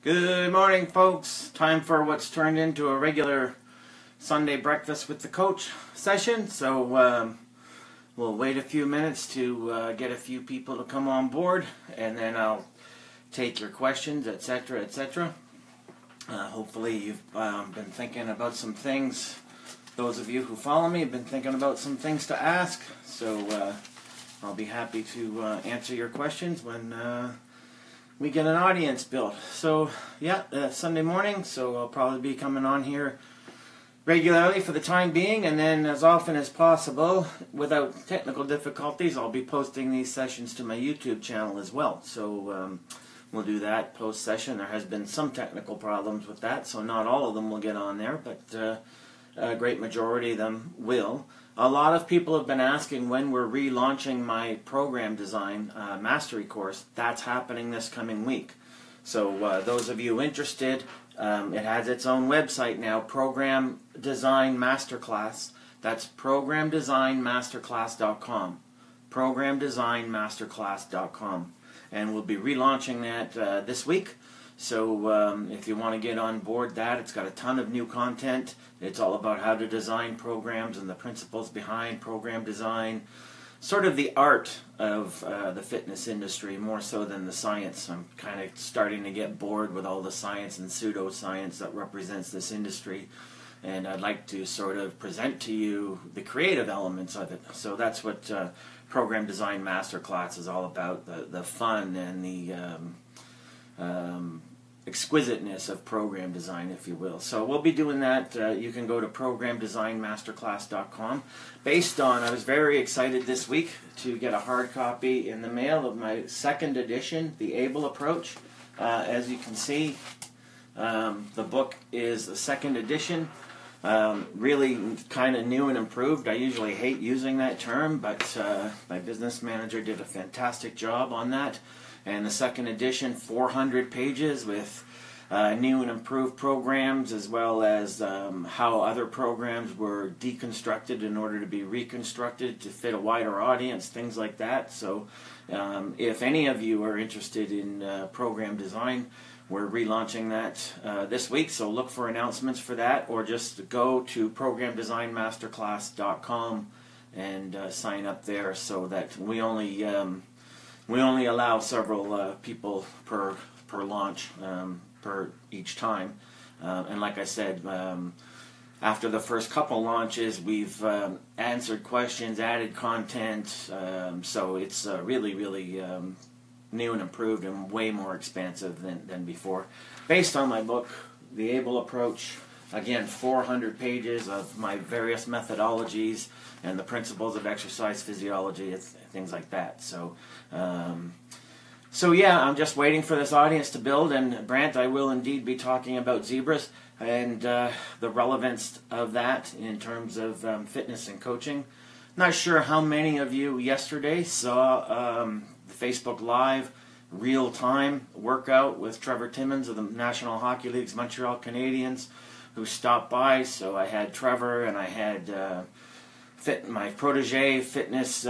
Good morning, folks. Time for what's turned into a regular Sunday breakfast with the coach session. So we'll wait a few minutes to get a few people to come on board, and then I'll take your questions, etc., etc. Hopefully you've been thinking about some things. Those of you who follow me have been thinking about some things to ask. So I'll be happy to answer your questions when we get an audience built. So yeah, Sunday morning, so I'll probably be coming on here regularly for the time being, and then as often as possible, without technical difficulties, I'll be posting these sessions to my YouTube channel as well. So we'll do that post-session. There has been some technical problems with that, so not all of them will get on there, but a great majority of them will. A lot of people have been asking when we're relaunching my program design mastery course. That's happening this coming week. So those of you interested, it has its own website now, Program Design Masterclass. That's programdesignmasterclass.com. Programdesignmasterclass.com. And we'll be relaunching that this week. So if you want to get on board that, it's got a ton of new content. It's all about how to design programs and the principles behind program design. Sort of the art of the fitness industry, more so than the science. I'm kind of starting to get bored with all the science and pseudoscience that represents this industry. And I'd like to sort of present to you the creative elements of it. So that's what Program Design Masterclass is all about, the fun and the exquisiteness of program design, if you will. So we'll be doing that. You can go to programdesignmasterclass.com. Based on, I was very excited this week to get a hard copy in the mail of my second edition, The Abel Approach. As you can see, the book is the second edition. Really kind of new and improved. I usually hate using that term, but my business manager did a fantastic job on that. And the second edition, 400 pages with new and improved programs, as well as how other programs were deconstructed in order to be reconstructed to fit a wider audience, things like that. So if any of you are interested in program design, we're relaunching that this week, so look for announcements for that, or just go to programdesignmasterclass.com and sign up there, so that we only allow several people per launch, per each time. And like I said, after the first couple launches, we've answered questions, added content, so it's really new and improved and way more expansive than before. Based on my book, The Abel Approach, again, 400 pages of my various methodologies and the principles of exercise physiology, things like that. So yeah, I'm just waiting for this audience to build, and Brant, I will indeed be talking about zebras and the relevance of that in terms of fitness and coaching. Not sure how many of you yesterday saw the Facebook Live real-time workout with Trevor Timmons of the National Hockey League's Montreal Canadiens, who stopped by. So I had Trevor, and I had my protege, fitness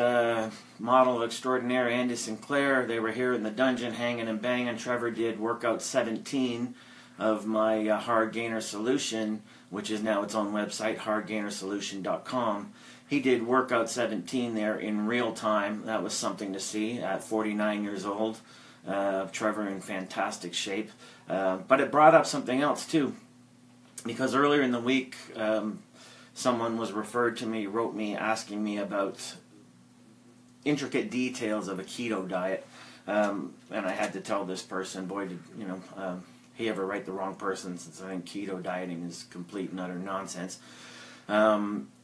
model extraordinaire, Andy Sinclair. They were here in the dungeon hanging and banging. Trevor did workout 17 of my Hard Gainer Solution, which is now its own website, hardgainersolution.com. He did workout 17 there in real time. That was something to see at 49 years old. Trevor in fantastic shape. But it brought up something else too, because earlier in the week, someone was referred to me, wrote me, asking me about intricate details of a keto diet. And I had to tell this person, boy, did he ever write the wrong person, since I think keto dieting is complete and utter nonsense.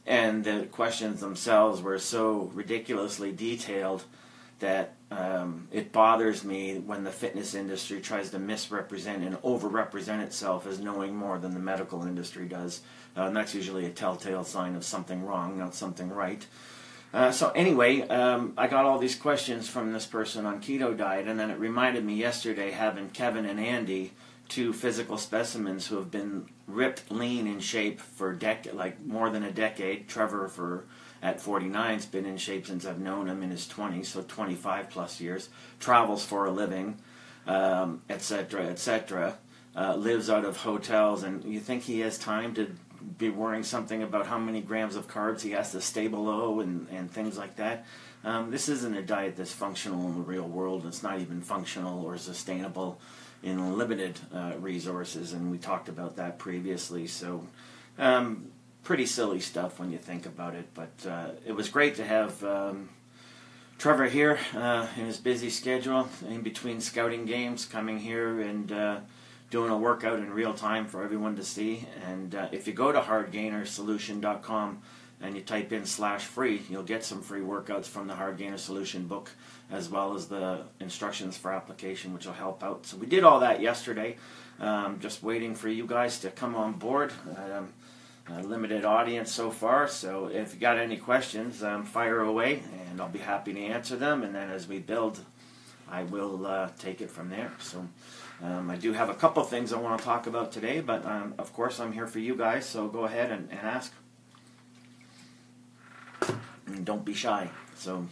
And the questions themselves were so ridiculously detailed that it bothers me when the fitness industry tries to misrepresent and overrepresent itself as knowing more than the medical industry does. And that's usually a telltale sign of something wrong, not something right. So anyway, I got all these questions from this person on keto diet, and then it reminded me yesterday having Kevin and Andy, two physical specimens who have been ripped lean in shape for more than a decade. Trevor at 49 has been in shape since I've known him, in his 20s, so 25 plus years. Travels for a living, etc., etc. lives out of hotels, and you think he has time to be worrying something about how many grams of carbs he has to stay below and things like that. This isn't a diet that's functional in the real world. It's not even functional or sustainable in limited resources, and we talked about that previously. So pretty silly stuff when you think about it, but it was great to have Trevor here in his busy schedule in between scouting games, coming here and doing a workout in real time for everyone to see. And if you go to hardgainersolution.com and you type in /free, you'll get some free workouts from the Hard Gainer Solution book, as well as the instructions for application, which will help out. So we did all that yesterday, just waiting for you guys to come on board. A limited audience so far, so if you got any questions, fire away and I'll be happy to answer them, and then as we build, I will take it from there. So I do have a couple things I want to talk about today, but of course I'm here for you guys, so go ahead and ask. And don't be shy. So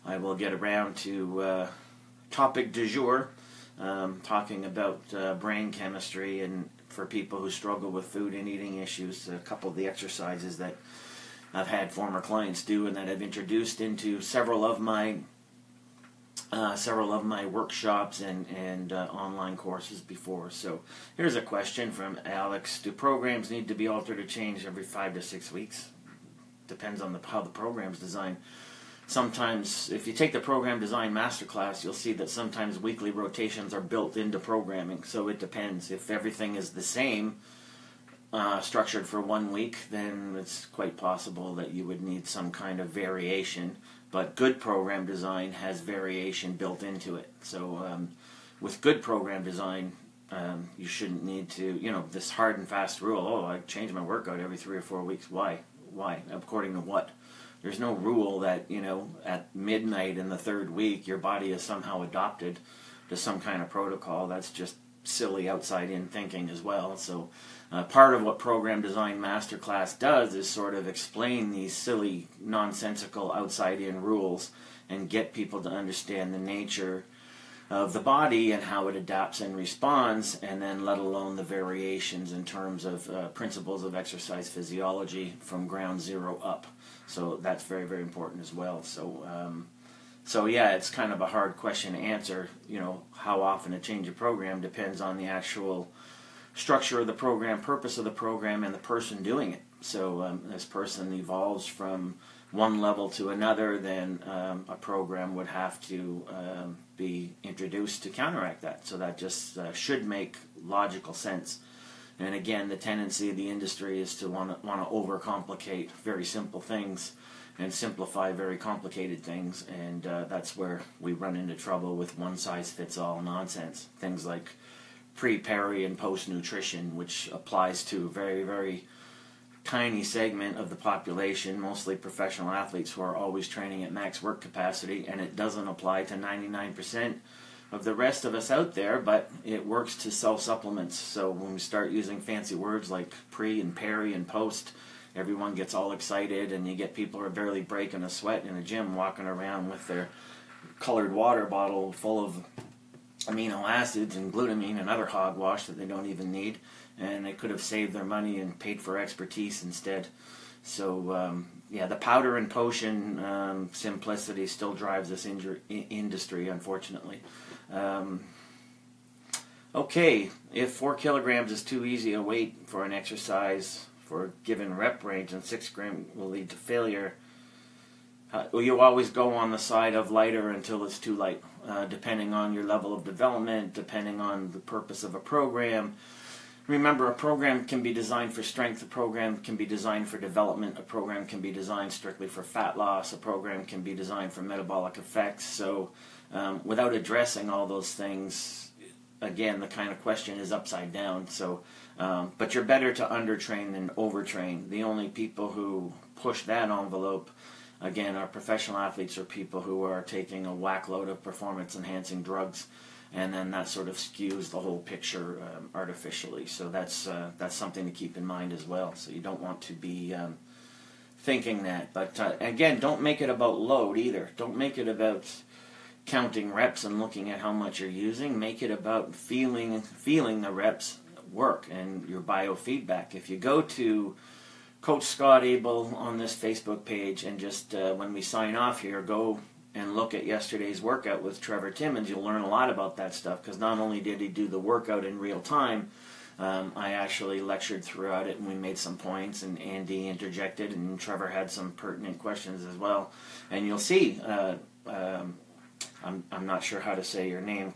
I will get around to topic du jour, talking about brain chemistry and for people who struggle with food and eating issues. A couple of the exercises that I've had former clients do and that I've introduced into several of my workshops and online courses before. So here's a question from Alex: do programs need to be altered or changed every 5 to 6 weeks? Depends on how the program's designed. Sometimes, if you take the Program Design Masterclass, you'll see that sometimes weekly rotations are built into programming. So it depends. If everything is the same, structured for 1 week, then it's quite possible that you would need some kind of variation. But good program design has variation built into it. So with good program design, you shouldn't need to, this hard and fast rule, oh, I change my workout every 3 or 4 weeks. Why? Why? According to what? There's no rule that, at midnight in the 3rd week, your body is somehow adopted to some kind of protocol. That's just silly outside-in thinking as well. So part of what Program Design Masterclass does is sort of explain these silly, nonsensical outside-in rules and get people to understand the nature of the body and how it adapts and responds, and then let alone the variations in terms of principles of exercise physiology from ground zero up. So that's very, very important as well. So yeah, it's kind of a hard question to answer. How often to change a program depends on the actual structure of the program, purpose of the program, and the person doing it. So this person evolves from one level to another, then a program would have to be introduced to counteract that. So that just should make logical sense. And again, the tendency of the industry is to want to overcomplicate very simple things and simplify very complicated things, and that's where we run into trouble with one-size-fits-all nonsense. Things like pre, peri, and post-nutrition, which applies to a very, very tiny segment of the population, mostly professional athletes who are always training at max work capacity, and it doesn't apply to 99% of the rest of us out there, but it works to sell supplements. So when we start using fancy words like pre and peri and post, everyone gets all excited, and you get people who are barely breaking a sweat in a gym walking around with their colored water bottle full of amino acids and glutamine and other hogwash that they don't even need, and they could have saved their money and paid for expertise instead. So yeah, the powder and potion simplicity still drives this industry, unfortunately. Okay, if 4 kilograms is too easy a weight for an exercise for a given rep range and 6 grams will lead to failure, you always go on the side of lighter until it's too light, depending on your level of development, depending on the purpose of a program. Remember, a program can be designed for strength, a program can be designed for development, a program can be designed strictly for fat loss, a program can be designed for metabolic effects. So without addressing all those things, again, the kind of question is upside down. So, but you're better to undertrain than overtrain. The only people who push that envelope, again, are professional athletes or people who are taking a whack load of performance-enhancing drugs, and then that sort of skews the whole picture artificially. So that's something to keep in mind as well. So you don't want to be thinking that. But again, don't make it about load either. Don't make it about counting reps and looking at how much you're using. Make it about feeling the reps work and your biofeedback. If you go to Coach Scott Abel on this Facebook page and just when we sign off here, go and look at yesterday's workout with Trevor Timmons, you'll learn a lot about that stuff, because not only did he do the workout in real time, I actually lectured throughout it and we made some points, and Andy interjected and Trevor had some pertinent questions as well. And you'll see, I'm not sure how to say your name,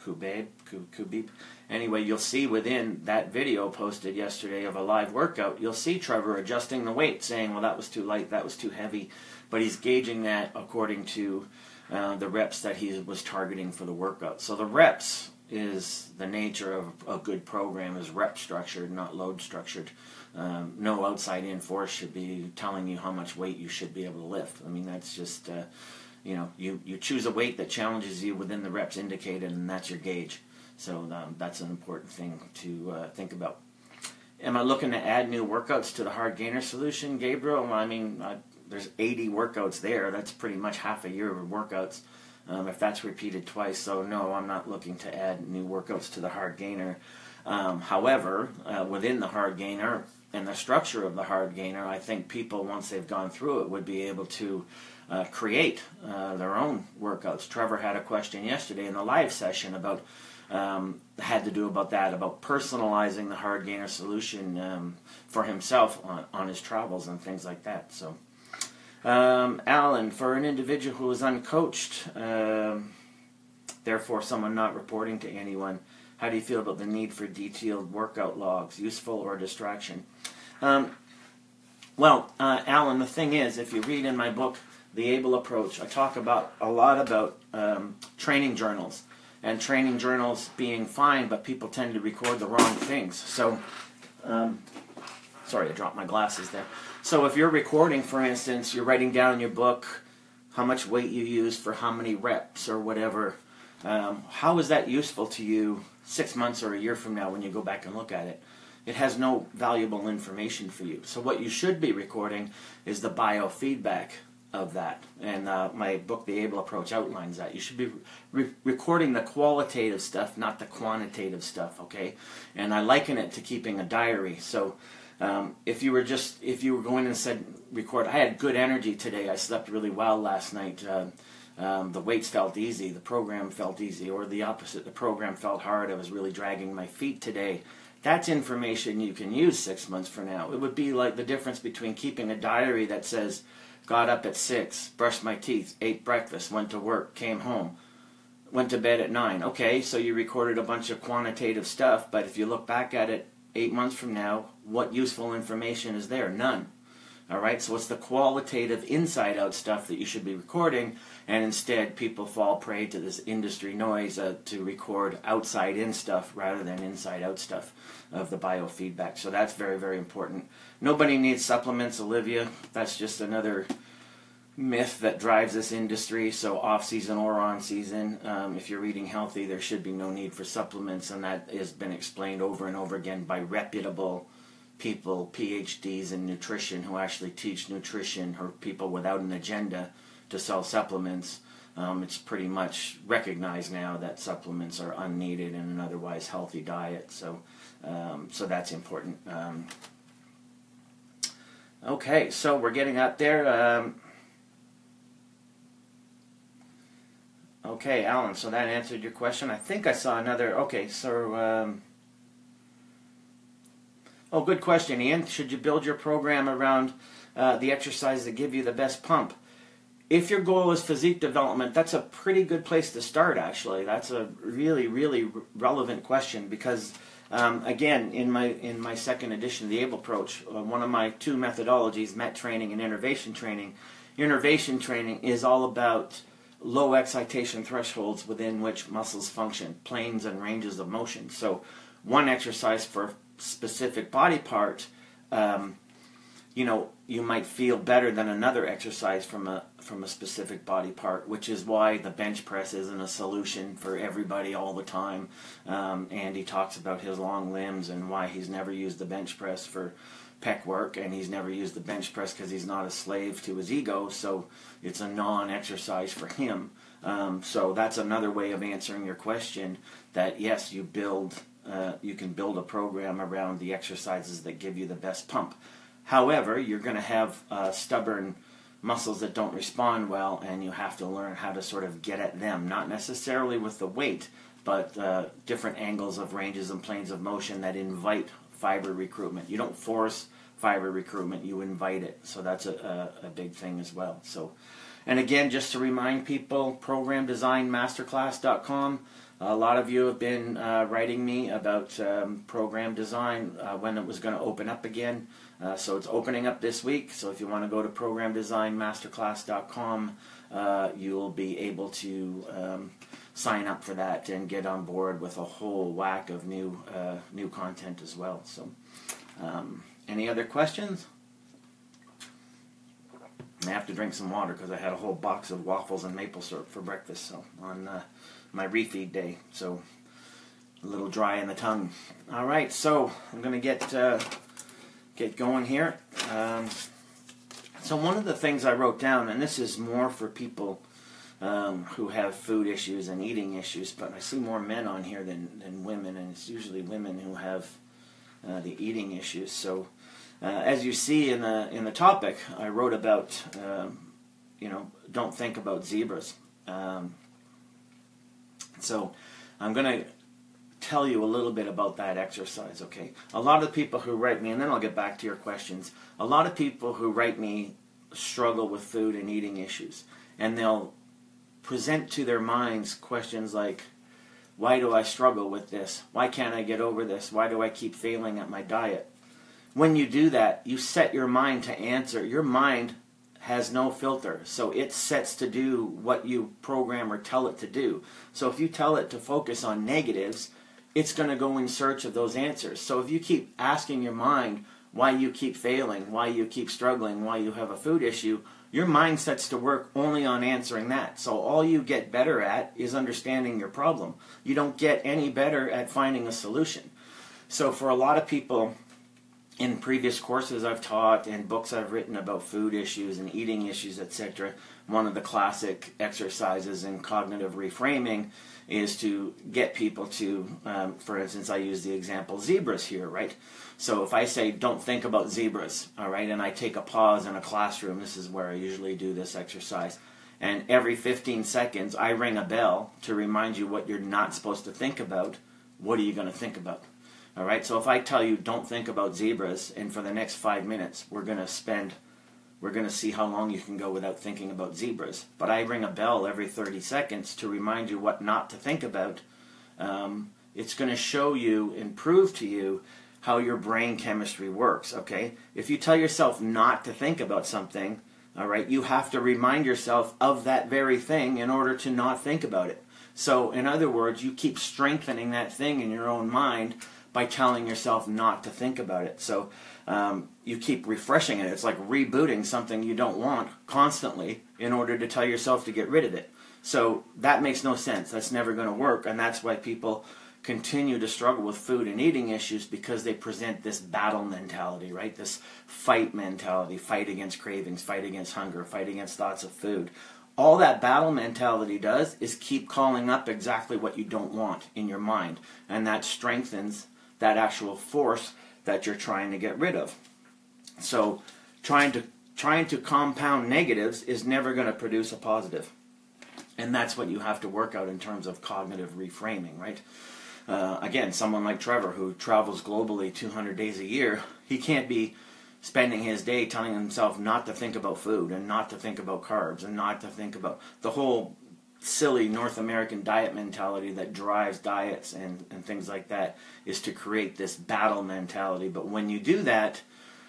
Kubib. Anyway, you'll see within that video posted yesterday of a live workout, you'll see Trevor adjusting the weight, saying, well, that was too light, that was too heavy. But he's gauging that according to the reps that he was targeting for the workout. So the reps is the nature of a good program, is rep structured, not load structured. No outside in force should be telling you how much weight you should be able to lift. I mean, that's just, you choose a weight that challenges you within the reps indicated, and that's your gauge. So that's an important thing to think about. Am I looking to add new workouts to the hard gainer solution, Gabriel? Well, I mean, there's 80 workouts there. That's pretty much half a year of workouts, if that's repeated twice. So no, I'm not looking to add new workouts to the hard gainer. However, within the hard gainer and the structure of the hard gainer, I think people, once they've gone through it, would be able to create their own workouts. Trevor had a question yesterday in the live session about had to do about that, about personalizing the hard gainer solution for himself on his travels and things like that. So, Alan, for an individual who is uncoached, therefore someone not reporting to anyone, how do you feel about the need for detailed workout logs, useful or distraction? Well, Alan, the thing is, if you read in my book, The Abel Approach, I talk a lot about training journals. And training journals being fine, but people tend to record the wrong things. So, sorry, I dropped my glasses there. So if you're recording, for instance, you're writing down in your book how much weight you use for how many reps or whatever, how is that useful to you 6 months or a year from now when you go back and look at it? It has no valuable information for you. So what you should be recording is the biofeedback of that, and my book, The Abel Approach, outlines that. You should be recording the qualitative stuff, not the quantitative stuff, okay? And I liken it to keeping a diary. So if you were going and said, record, I had good energy today, I slept really well last night, the weights felt easy, the program felt easy, or the opposite, the program felt hard, I was really dragging my feet today. That's information you can use 6 months from now. It would be like the difference between keeping a diary that says, got up at 6, brushed my teeth, ate breakfast, went to work, came home, went to bed at 9. Okay, so you recorded a bunch of quantitative stuff, but if you look back at it 8 months from now, what useful information is there? None. All right, so it's the qualitative inside-out stuff that you should be recording, and instead people fall prey to this industry noise to record outside-in stuff rather than inside-out stuff of the biofeedback. So that's very, very important. Nobody needs supplements, Olivia. That's just another myth that drives this industry. So off-season or on-season, if you're eating healthy, there should be no need for supplements, and that has been explained over and over again by reputable people, PhDs in nutrition, who actually teach nutrition, or people without an agenda to sell supplements. It's pretty much recognized now that supplements are unneeded in an otherwise healthy diet. So that's important. Okay, so we're getting up there. Okay, Alan, so that answered your question. I think I saw another. Okay, so oh, good question, Ian. Should you build your program around the exercises that give you the best pump? If your goal is physique development, that's a pretty good place to start, actually. That's a really, really relevant question because, again, in my second edition of the Abel Approach, one of my two methodologies, MET training and innervation training is all about low excitation thresholds within which muscles function, planes and ranges of motion. So one exercise for a specific body part, you might feel better than another exercise from a specific body part, which is why the bench press isn't a solution for everybody all the time. Andy talks about his long limbs and why he's never used the bench press for pec work, and he's never used the bench press because he's not a slave to his ego, so it's a non-exercise for him. So that's another way of answering your question, that yes, you can build a program around the exercises that give you the best pump. However, you're going to have stubborn muscles that don't respond well, and you have to learn how to sort of get at them, not necessarily with the weight, but different angles of ranges and planes of motion that invite fiber recruitment. You don't force fiber recruitment, you invite it. So that's a big thing as well. So, and again, just to remind people, programdesignmasterclass.com. A lot of you have been writing me about program design, when it was going to open up again. So it's opening up this week. So if you want to go to programdesignmasterclass.com, you'll be able to sign up for that and get on board with a whole whack of new content as well. So, any other questions? I have to drink some water because I had a whole box of waffles and maple syrup for breakfast. So on my refeed day, so a little dry in the tongue. All right, so I'm going to get going here. So one of the things I wrote down, and this is more for people who have food issues and eating issues, but I see more men on here than women, and it's usually women who have the eating issues. So as you see in the topic, I wrote about don't think about zebras. So I'm going to tell you a little bit about that exercise, okay? A lot of people who write me, and then I'll get back to your questions, a lot of people who write me struggle with food and eating issues, and they'll present to their minds questions like, why do I struggle with this? Why can't I get over this? Why do I keep failing at my diet? When you do that, you set your mind to answer. Your mind has no filter, so it sets to do what you program or tell it to do. So if you tell it to focus on negatives, it's going to go in search of those answers. So if you keep asking your mind why you keep failing, why you keep struggling, why you have a food issue, your mind sets to work only on answering that. So all you get better at is understanding your problem. You don't get any better at finding a solution. So for a lot of people, in previous courses I've taught and books I've written about food issues and eating issues, etc., one of the classic exercises in cognitive reframing is to get people to, for instance, I use the example zebras here, right? So if I say, don't think about zebras, all right, and I take a pause in a classroom, this is where I usually do this exercise, and every 15 seconds I ring a bell to remind you what you're not supposed to think about, what are you going to think about? All right, so if I tell you don't think about zebras, and for the next 5 minutes we're going to see how long you can go without thinking about zebras. But I ring a bell every 30 seconds to remind you what not to think about. It's going to show you and prove to you how your brain chemistry works, okay? If you tell yourself not to think about something, all right, you have to remind yourself of that very thing in order to not think about it. So, in other words, you keep strengthening that thing in your own mind by telling yourself not to think about it. So you keep refreshing it. It's like rebooting something you don't want constantly in order to tell yourself to get rid of it. So that makes no sense. That's never going to work, and that's why people continue to struggle with food and eating issues, because they present this battle mentality, right? This fight mentality, fight against cravings, fight against hunger, fight against thoughts of food. All that battle mentality does is keep calling up exactly what you don't want in your mind, and that strengthens that actual force that you're trying to get rid of. So trying to compound negatives is never going to produce a positive. And that's what you have to work out in terms of cognitive reframing, right? Again, someone like Trevor, who travels globally 200 days a year, he can't be spending his day telling himself not to think about food and not to think about carbs and not to think about the whole silly North American diet mentality that drives diets and things like that, is to create this battle mentality. But when you do that,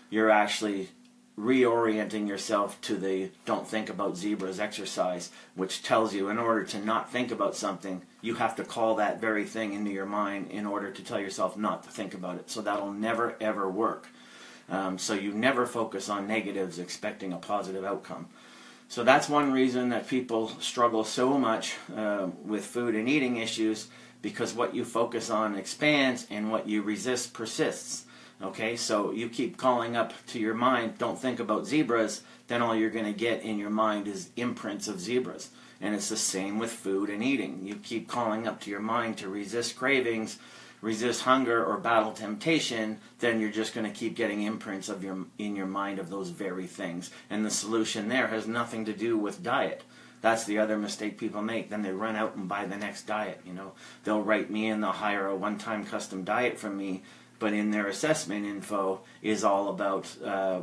you're actually reorienting yourself to the don't think about zebras exercise, which tells you in order to not think about something, you have to call that very thing into your mind in order to tell yourself not to think about it. So that'll never ever work. So you never focus on negatives expecting a positive outcome. So that's one reason that people struggle so much with food and eating issues, because what you focus on expands and what you resist persists. Okay, so you keep calling up to your mind, don't think about zebras, then all you're going to get in your mind is imprints of zebras. And it's the same with food and eating. You keep calling up to your mind to resist cravings, resist hunger, or battle temptation, then you're just going to keep getting imprints of in your mind of those very things. And the solution there has nothing to do with diet. That's the other mistake people make. Then they run out and buy the next diet. They'll write me in, they'll hire a one-time custom diet from me, but in their assessment info is all about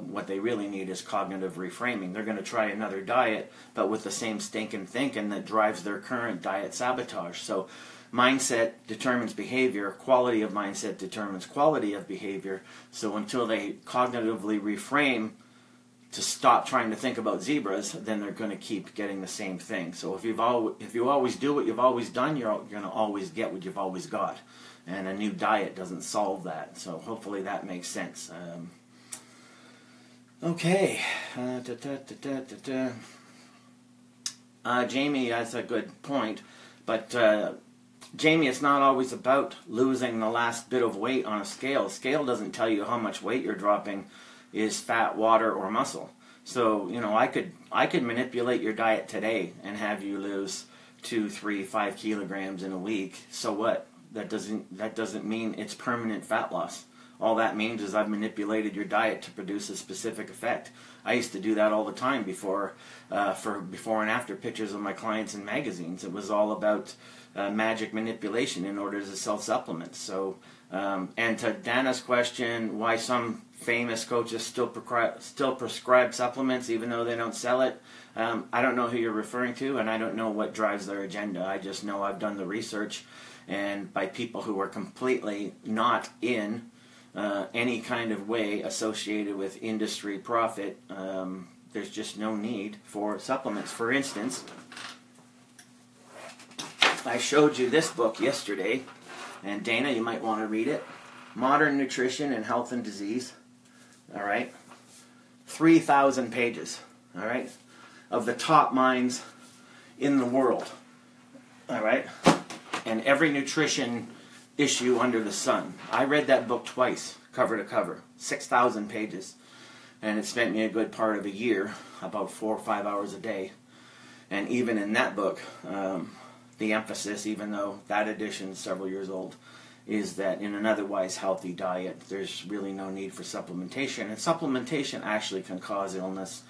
what they really need is cognitive reframing. They're going to try another diet, but with the same stinkin' thinking that drives their current diet sabotage. So mindset determines behavior. Quality of mindset determines quality of behavior. So until they cognitively reframe to stop trying to think about zebras, then they're going to keep getting the same thing. So if you always do what you've always done, you're going to always get what you've always got. And a new diet doesn't solve that. So hopefully that makes sense. Okay. Jamie, that's a good point. But Jamie, it's not always about losing the last bit of weight on a scale. A scale doesn't tell you how much weight you're dropping is fat, water, or muscle. So, I could manipulate your diet today and have you lose 2, 3, 5 kilograms in a week. So what? That doesn't mean it's permanent fat loss. All that means is I've manipulated your diet to produce a specific effect. I used to do that all the time for before and after pictures of my clients in magazines. It was all about magic manipulation in order to sell supplements. So, and to Dana's question, why some famous coaches still prescribe supplements even though they don't sell it, I don't know who you're referring to, and I don't know what drives their agenda. I just know I've done the research, and by people who are completely not in any kind of way associated with industry profit, there's just no need for supplements. For instance, I showed you this book yesterday, and Dana, you might want to read it. Modern Nutrition and Health and Disease. All right, 3,000 pages. All right, of the top minds in the world. All right, and every nutrition issue under the sun. I read that book twice, cover to cover, 6,000 pages, and it spent me a good part of a year, about 4 or 5 hours a day. And even in that book, the emphasis, even though that edition is several years old, is that in an otherwise healthy diet, there's really no need for supplementation. And supplementation actually can cause illness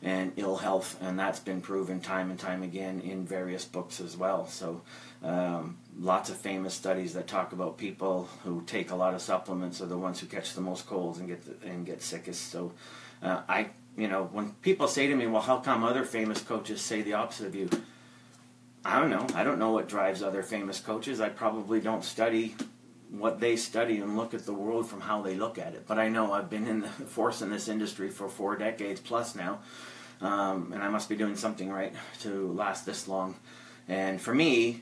and ill health, and that's been proven time and time again in various books as well. So lots of famous studies that talk about people who take a lot of supplements are the ones who catch the most colds and get sickest. So when people say to me, well, how come other famous coaches say the opposite of you? I don't know. I don't know what drives other famous coaches. I probably don't study what they study and look at the world from how they look at it. But I know I've been in the force in this industry for 4 decades plus now, and I must be doing something right to last this long. And for me,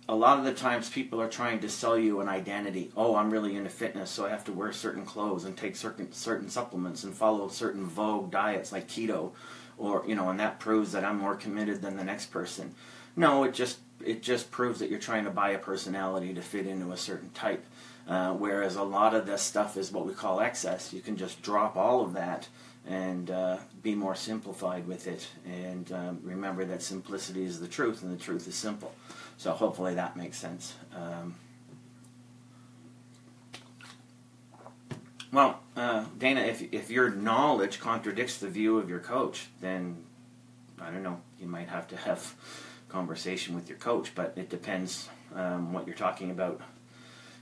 a lot of the times people are trying to sell you an identity. Oh, I'm really into fitness, so I have to wear certain clothes and take certain supplements and follow certain vogue diets like keto, or and that proves that I'm more committed than the next person. No, it just proves that you're trying to buy a personality to fit into a certain type. Whereas a lot of this stuff is what we call excess. You can just drop all of that and be more simplified with it. And remember that simplicity is the truth, and the truth is simple. So hopefully that makes sense. Well, Dana, if your knowledge contradicts the view of your coach, then I don't know, you might have to have conversation with your coach, but it depends what you're talking about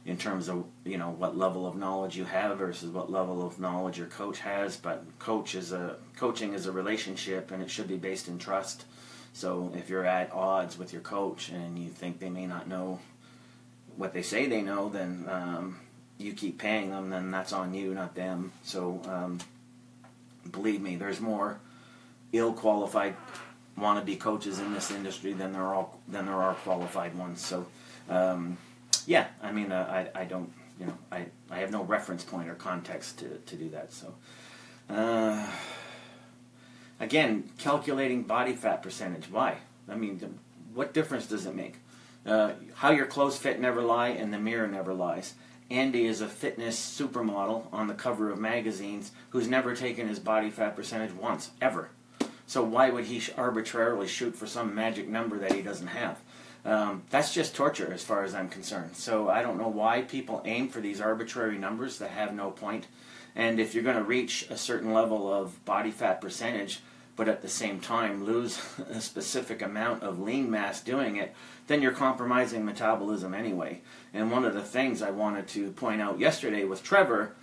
in terms of what level of knowledge you have versus what level of knowledge your coach has. But coaching is a relationship, and it should be based in trust. So if you're at odds with your coach and you think they may not know what they say they know, then you keep paying them, then that's on you, not them. So believe me, there's more ill-qualified wannabe coaches in this industry than there are qualified ones. So yeah, I mean, I don't, I have no reference point or context to do that. So again, calculating body fat percentage. Why? I mean, what difference does it make? How your clothes fit never lie, and the mirror never lies. Andy is a fitness supermodel on the cover of magazines who's never taken his body fat percentage once, ever. So why would he arbitrarily shoot for some magic number that he doesn't have? That's just torture as far as I'm concerned. So I don't know why people aim for these arbitrary numbers that have no point. And if you're going to reach a certain level of body fat percentage, but at the same time lose a specific amount of lean mass doing it, then you're compromising metabolism anyway. And one of the things I wanted to point out yesterday with Trevor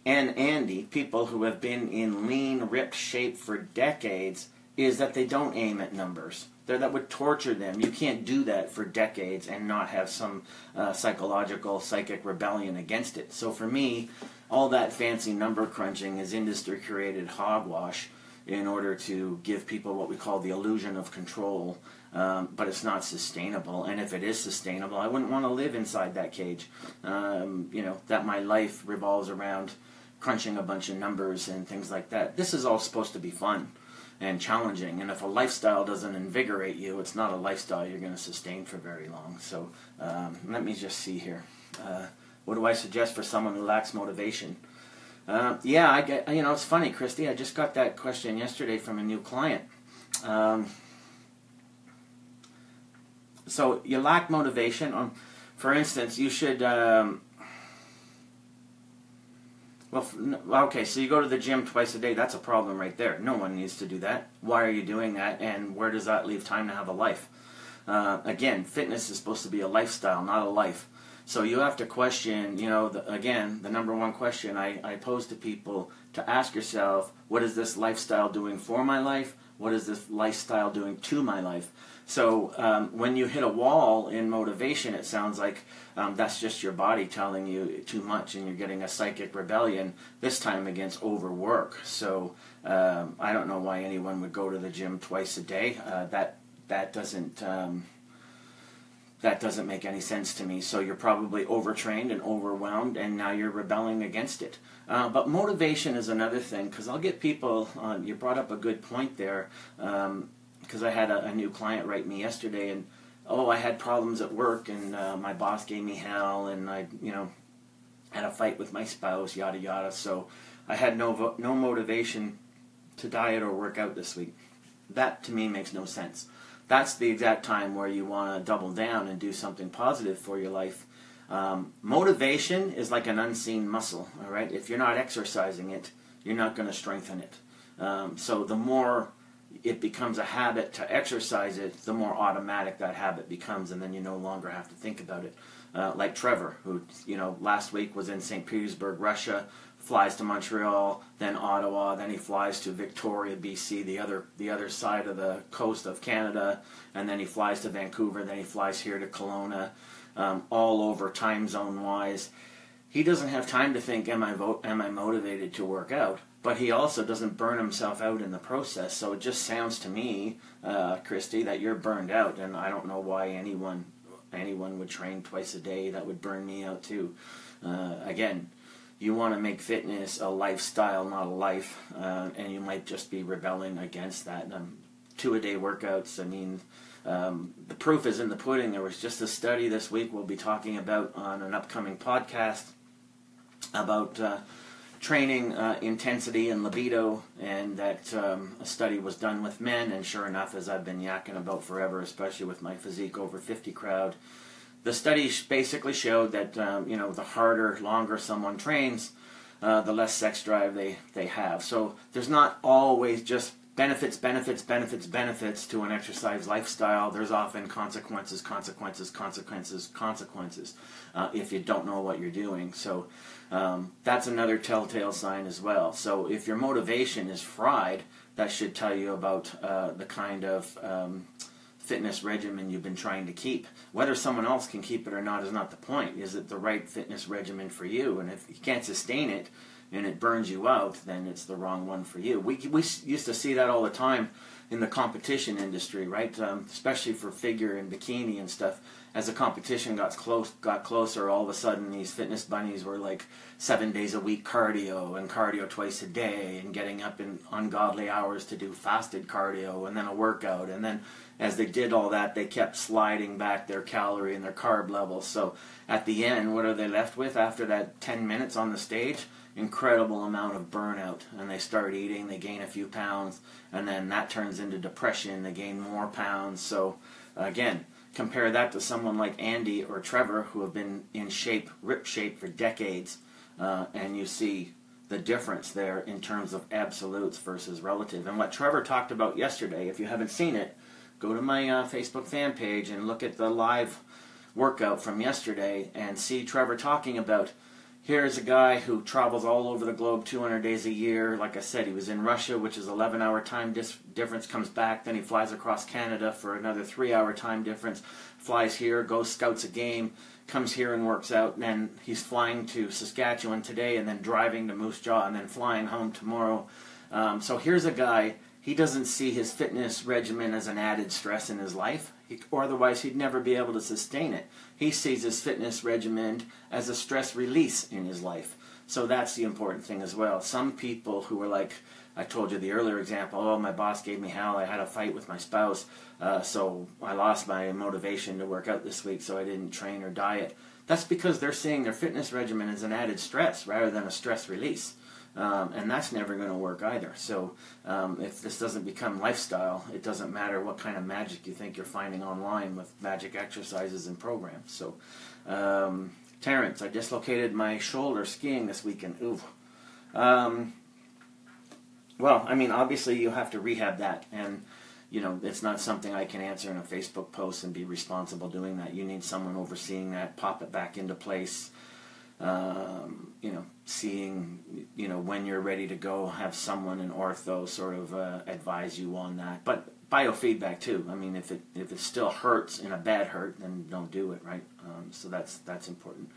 and Andy, people who have been in lean, ripped shape for decades, is that they don't aim at numbers. That would torture them. You can't do that for decades and not have some psychological, psychic rebellion against it. So for me, all that fancy number crunching is industry-created hogwash in order to give people what we call the illusion of control, but it's not sustainable. And if it is sustainable, I wouldn't want to live inside that cage. That my life revolves around crunching a bunch of numbers and things like that. This is all supposed to be fun and challenging, and if a lifestyle doesn't invigorate you, it's not a lifestyle you're going to sustain for very long. So let me just see here. What do I suggest for someone who lacks motivation? It's funny, Christy, I just got that question yesterday from a new client. So you lack motivation. For instance, you should... so you go to the gym twice a day. That's a problem right there. No one needs to do that. Why are you doing that, and where does that leave time to have a life? Again, fitness is supposed to be a lifestyle, not a life. So you have to question, the number one question I pose to people, to ask yourself, what is this lifestyle doing for my life? What is this lifestyle doing to my life? So when you hit a wall in motivation, it sounds like that's just your body telling you too much, and you're getting a psychic rebellion, this time against overwork. So I don't know why anyone would go to the gym twice a day. That doesn't make any sense to me. So you're probably overtrained and overwhelmed, and now you're rebelling against it. But motivation is another thing, because I'll get people, you brought up a good point there, because I had a new client write me yesterday, and I had problems at work, and my boss gave me hell, and I had a fight with my spouse, yada yada. So I had no motivation to diet or work out this week. That to me makes no sense. That's the exact time where you want to double down and do something positive for your life. Motivation is like an unseen muscle, all right? If you're not exercising it, you're not going to strengthen it. So the more it becomes a habit to exercise it, the more automatic that habit becomes, and then you no longer have to think about it. Like Trevor, who last week was in St. Petersburg, Russia, flies to Montreal, then Ottawa, then he flies to Victoria, BC, the other side of the coast of Canada, and then he flies to Vancouver, then he flies here to Kelowna, all over time zone wise. He doesn't have time to think, am I motivated to work out? But he also doesn't burn himself out in the process. So it just sounds to me, Christy, that you're burned out, and I don't know why anyone would train twice a day. That would burn me out too. Again, you want to make fitness a lifestyle, not a life, and you might just be rebelling against that. 2-a-day workouts, I mean, the proof is in the pudding. There was just a study this week we'll be talking about on an upcoming podcast about training intensity and libido, and that a study was done with men, and sure enough, as I've been yakking about forever, especially with my Physique over 50 crowd, the study basically showed that the harder, longer someone trains, the less sex drive they have. So there's not always just benefits to an exercise lifestyle. There's often consequences if you don't know what you're doing. So that's another telltale sign as well. So if your motivation is fried, that should tell you about the kind of fitness regimen you've been trying to keep. Whether someone else can keep it or not is not the point. Is it the right fitness regimen for you? And if you can't sustain it and it burns you out, then it's the wrong one for you. We used to see that all the time in the competition industry, right? Especially for figure and bikini and stuff. As the competition got closer, all of a sudden these fitness bunnies were like 7 days a week cardio, and cardio twice a day, and getting up in ungodly hours to do fasted cardio, and then a workout. And then as they did all that, they kept sliding back their calorie and their carb levels. So at the end, what are they left with after that 10 minutes on the stage? Incredible amount of burnout, and they start eating, they gain a few pounds, and then that turns turns into depression. They gain more pounds. So again, compare that to someone like Andy or Trevor, who have been in shape, rip shape for decades, and you see the difference there in terms of absolutes versus relative. And what Trevor talked about yesterday, if you haven't seen it, go to my Facebook fan page and look at the live workout from yesterday and see Trevor talking about, here's a guy who travels all over the globe 200 days a year. Like I said, he was in Russia, which is 11-hour time difference, comes back, then he flies across Canada for another 3-hour time difference, flies here, goes scouts a game, comes here and works out, and then he's flying to Saskatchewan today and then driving to Moose Jaw and then flying home tomorrow. So here's a guy, he doesn't see his fitness regimen as an added stress in his life, or otherwise he'd never be able to sustain it. He sees his fitness regimen as a stress release in his life. So that's the important thing as well. Some people who are like, I told you the earlier example, oh, my boss gave me hell, I had a fight with my spouse, so I lost my motivation to work out this week, so I didn't train or diet. That's because they're seeing their fitness regimen as an added stress rather than a stress release. And that's never going to work either. So if this doesn't become lifestyle, it doesn't matter what kind of magic you think you're finding online with magic exercises and programs. So Terrence, I dislocated my shoulder skiing this weekend. Ooh. Well, I mean, obviously you have to rehab that, and you know, it's not something I can answer in a Facebook post and be responsible doing that. You need someone overseeing that, pop it back into place. You know, seeing, you know, when you're ready to go, have someone in ortho sort of advise you on that. But biofeedback too. I mean, if it still hurts in a bad hurt, then don't do it, right? So that's important.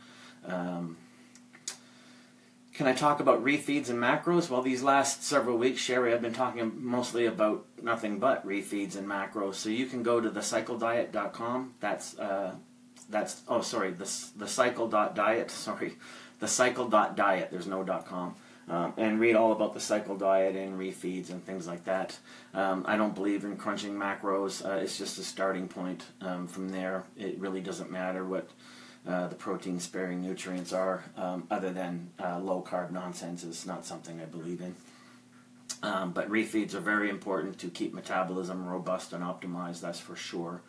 Can I talk about refeeds and macros? Well, these last several weeks, Sherry, I've been talking mostly about nothing but refeeds and macros. So you can go to thecycle.diet.com. That's thecycle.diet. Sorry, thecycle.diet. There's no .com. And read all about the cycle diet and refeeds and things like that. I don't believe in crunching macros. It's just a starting point. From there, it really doesn't matter what the protein-sparing nutrients are, other than low-carb nonsense is not something I believe in. But refeeds are very important to keep metabolism robust and optimized, that's for sure.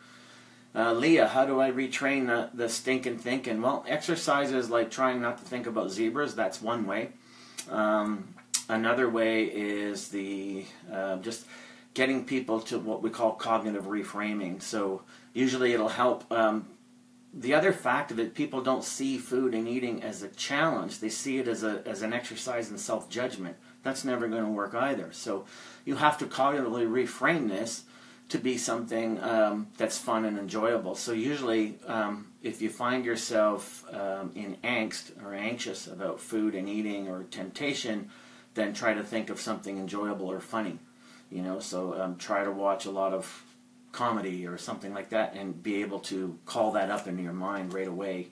Leah, how do I retrain the stinkin thinkin? Well, exercises like trying not to think about zebras, that's one way. Another way is the just getting people to what we call cognitive reframing. So usually it'll help. The other fact of it, people don't see food and eating as a challenge. They see it as an exercise in self-judgment. That's never going to work either. So you have to cognitively reframe this to be something that's fun and enjoyable. So usually if you find yourself in angst or anxious about food and eating or temptation, then try to think of something enjoyable or funny. You know, so try to watch a lot of comedy or something like that and be able to call that up into your mind right away,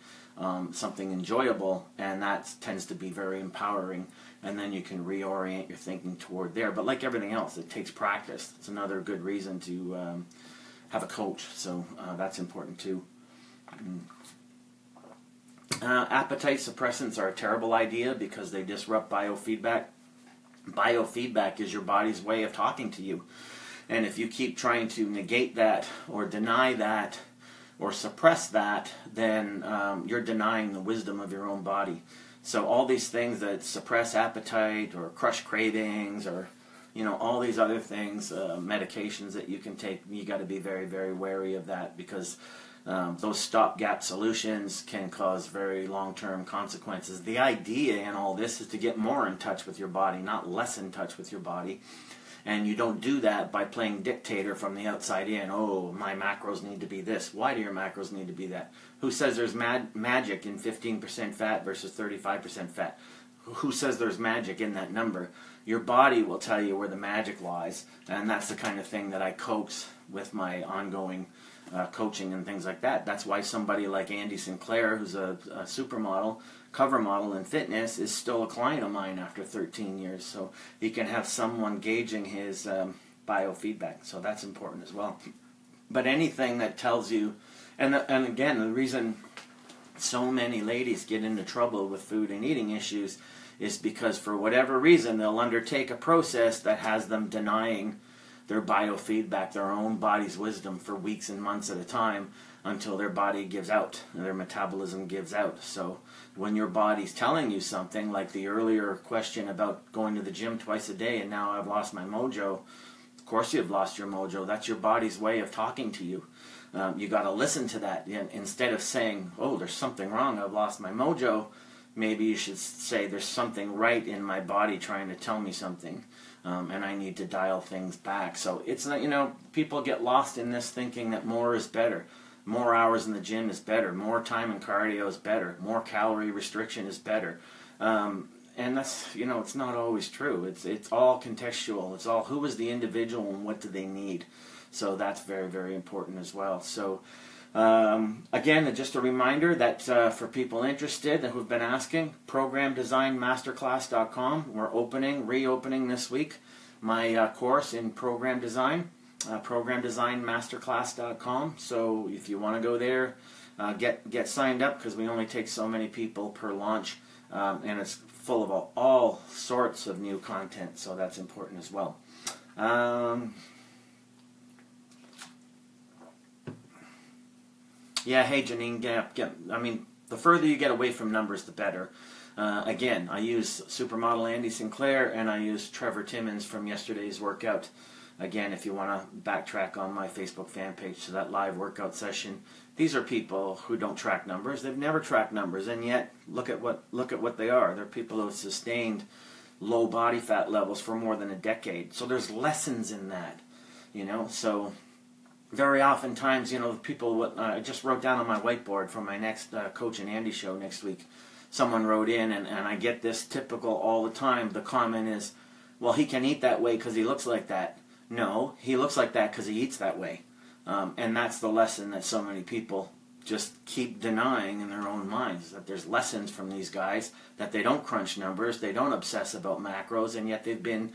something enjoyable, and that tends to be very empowering, and then you can reorient your thinking toward there. But like everything else, it takes practice. It's another good reason to have a coach, so that's important too. Appetite suppressants are a terrible idea because they disrupt biofeedback. Biofeedback is your body's way of talking to you. And if you keep trying to negate that or deny that or suppress that, then you're denying the wisdom of your own body. So all these things that suppress appetite or crush cravings or, you know, all these other things, medications that you can take, you got to be very, very wary of that, because those stopgap solutions can cause very long-term consequences. The idea in all this is to get more in touch with your body, not less in touch with your body. And you don't do that by playing dictator from the outside in. Oh, my macros need to be this. Why do your macros need to be that? Who says there's magic in 15% fat versus 35% fat? Who says there's magic in that number? Your body will tell you where the magic lies. And that's the kind of thing that I coax with my ongoing coaching and things like that. That's why somebody like Andy Sinclair, who's a supermodel, cover model in fitness, is still a client of mine after 13 years. So he can have someone gauging his biofeedback. So that's important as well. But anything that tells you, and again, the reason so many ladies get into trouble with food and eating issues is because for whatever reason they'll undertake a process that has them denying their biofeedback, their own body's wisdom for weeks and months at a time until their body gives out, their metabolism gives out. So when your body's telling you something, like the earlier question about going to the gym twice a day and now I've lost my mojo, of course you've lost your mojo. That's your body's way of talking to you. You got to listen to that. Instead of saying, oh, there's something wrong, I've lost my mojo, maybe you should say there's something right in my body trying to tell me something, and I need to dial things back. So it's not, people get lost in this thinking that more is better. More hours in the gym is better. More time in cardio is better. More calorie restriction is better. And that's, it's not always true. It's all contextual. It's all who is the individual and what do they need. So that's very, very important as well. So again, just a reminder that for people interested and who've been asking, programdesignmasterclass.com. We're reopening this week my course in program design, programdesignmasterclass.com. So if you want to go there, get signed up, because we only take so many people per launch, and it's full of all sorts of new content. So that's important as well. Yeah, hey Janine, I mean, the further you get away from numbers, the better. Again, I use supermodel Andy Sinclair, and I use Trevor Timmons from yesterday's workout. Again, if you want to backtrack on my Facebook fan page to that live workout session, these are people who don't track numbers. They've never tracked numbers, and yet look at what they are. They're people who have sustained low body fat levels for more than a decade. So there's lessons in that, So very oftentimes, people, I just wrote down on my whiteboard for my next Coach and Andy show next week, someone wrote in, and I get this typical all the time. The comment is, well, he can eat that way because he looks like that. No, he looks like that because he eats that way. And that's the lesson that so many people just keep denying in their own minds, that there's lessons from these guys, that they don't crunch numbers, they don't obsess about macros, and yet they've been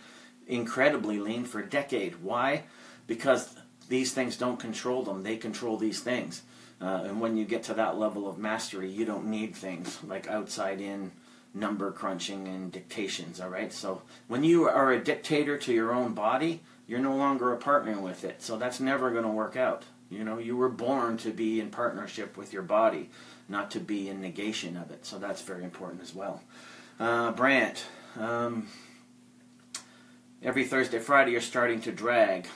incredibly lean for a decade. Why? Because these things don't control them. They control these things. And when you get to that level of mastery, you don't need things like outside-in number crunching and dictations, all right? So when you are a dictator to your own body, you're no longer a partner with it. So that's never going to work out. You were born to be in partnership with your body, not to be in negation of it. So that's very important as well. Brant, every Thursday, Friday, you're starting to drag.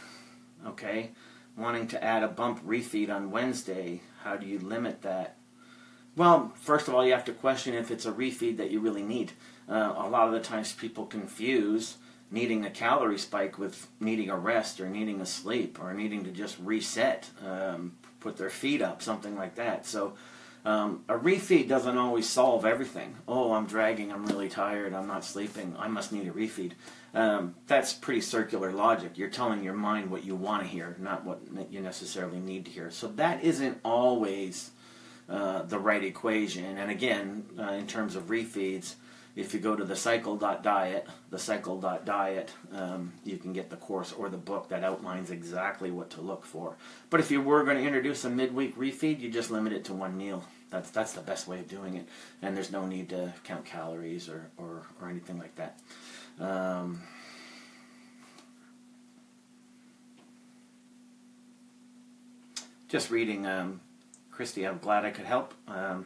Okay, wanting to add a bump refeed on Wednesday. How do you limit that? Well, first of all, you have to question if it's a refeed that you really need. A lot of the times people confuse needing a calorie spike with needing a rest or needing a sleep or needing to just reset, put their feet up, something like that. So a refeed doesn't always solve everything. Oh, I'm dragging, I'm really tired, I'm not sleeping, I must need a refeed. That's pretty circular logic. You're telling your mind what you want to hear, not what you necessarily need to hear. So that isn't always the right equation. And again, in terms of refeeds, if you go to thecycle.diet, thecycle.diet, you can get the course or the book that outlines exactly what to look for. But if you were going to introduce a midweek refeed, you just limit it to one meal. That's the best way of doing it. And there's no need to count calories or anything like that. Just reading, Christy, I'm glad I could help. I'm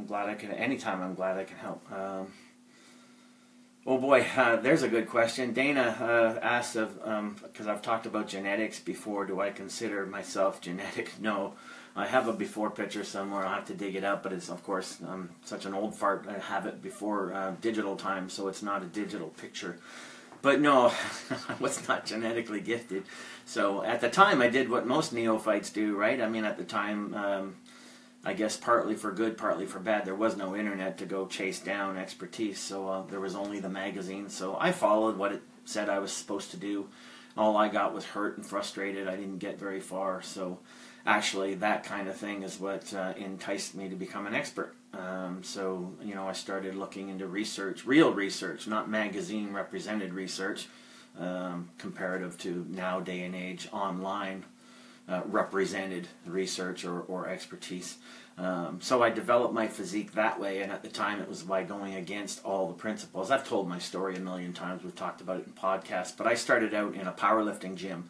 glad I can. Anytime, I'm glad I can help. Oh boy, there's a good question. Dana asked because I've talked about genetics before. Do I consider myself genetic? No. I have a before picture somewhere. I'll have to dig it up, but it's, of course, such an old fart. I have it before digital time, so it's not a digital picture. But no, I was not genetically gifted. So at the time, I did what most neophytes do, right? I mean, at the time, I guess partly for good, partly for bad, there was no internet to go chase down expertise, so there was only the magazine. So I followed what it said I was supposed to do. All I got was hurt and frustrated. I didn't get very far. So actually, that kind of thing is what enticed me to become an expert. So, I started looking into research, real research, not magazine-represented research, comparative to now day and age online represented research or expertise. So I developed my physique that way, and at the time it was by going against all the principles. I've told my story a million times, we've talked about it in podcasts, but I started out in a powerlifting gym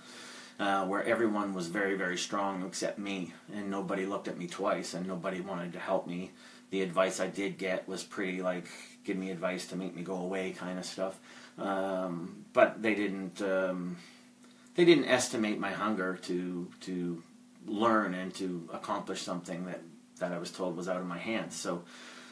where everyone was very, very strong except me, and nobody looked at me twice, and nobody wanted to help me. The advice I did get was pretty like, give me advice to make me go away kind of stuff. But they didn't estimate my hunger to learn and to accomplish something that I was told was out of my hands. So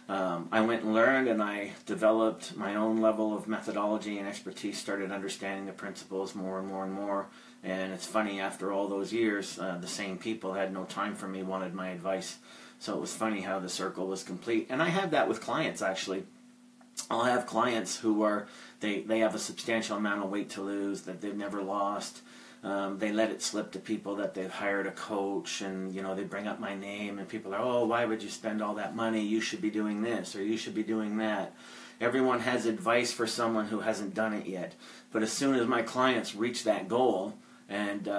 I went and learned, and I developed my own level of methodology and expertise, started understanding the principles more and more and more. And it's funny, after all those years, the same people had no time for me, wanted my advice. So it was funny how the circle was complete. And I have that with clients, actually. I'll have clients who are, they have a substantial amount of weight to lose that they've never lost. They let it slip to people that they've hired a coach, and they bring up my name, and people are, oh, why would you spend all that money? You should be doing this, or you should be doing that. Everyone has advice for someone who hasn't done it yet. But as soon as my clients reach that goal, and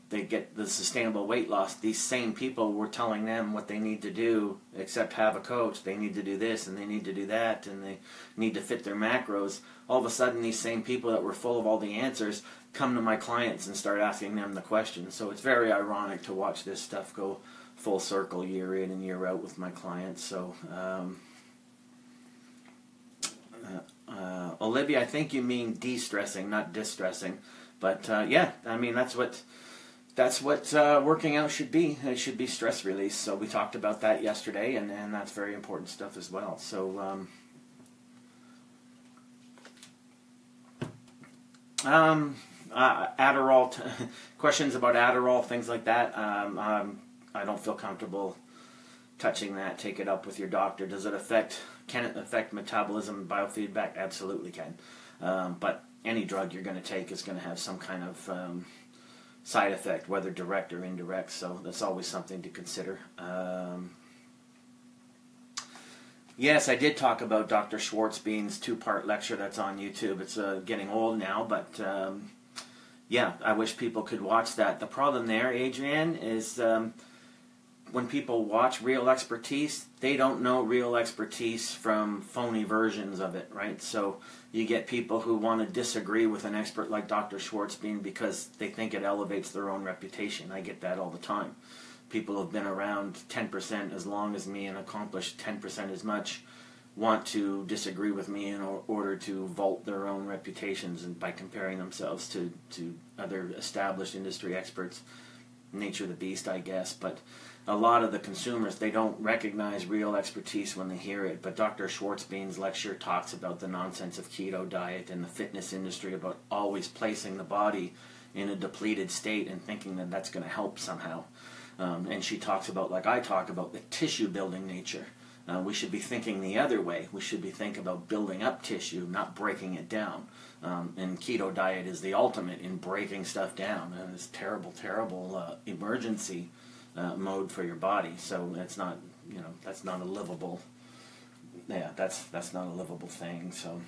they get the sustainable weight loss, these same people were telling them what they need to do, except have a coach. They need to do this, and they need to do that, and they need to fit their macros. All of a sudden, these same people that were full of all the answers come to my clients and start asking them the questions. So it's very ironic to watch this stuff go full circle year in and year out with my clients. So Olivia, I think you mean de-stressing, not distressing. But yeah, I mean that's what working out should be. It should be stress release. So we talked about that yesterday, and that's very important stuff as well. So Adderall, questions about Adderall, things like that. I don't feel comfortable touching that. Take it up with your doctor. Can it affect metabolism, biofeedback? Absolutely can. But any drug you're going to take is going to have some kind of side effect, whether direct or indirect, so that's always something to consider. Yes, I did talk about Dr. Schwartzbean's 2-part lecture that's on YouTube. It's getting old now, but yeah, I wish people could watch that. The problem there, Adrienne, is when people watch real expertise, they don't know real expertise from phony versions of it, right? So you get people who want to disagree with an expert like Dr. Schwartzbean because they think it elevates their own reputation. I get that all the time. People who have been around 10% as long as me and accomplished 10% as much want to disagree with me in order to vault their own reputations and by comparing themselves to other established industry experts. Nature of the beast, I guess, but a lot of the consumers, they don't recognize real expertise when they hear it. But Dr. Schwartzbean's lecture talks about the nonsense of keto diet and the fitness industry, about always placing the body in a depleted state and thinking that that's going to help somehow. And she talks about, like I talk about, the tissue building nature. We should be thinking the other way. We should be thinking about building up tissue, not breaking it down. And keto diet is the ultimate in breaking stuff down. And it's terrible, terrible emergency mode for your body. So it's not, that's not a livable. Yeah, that's not a livable thing. So,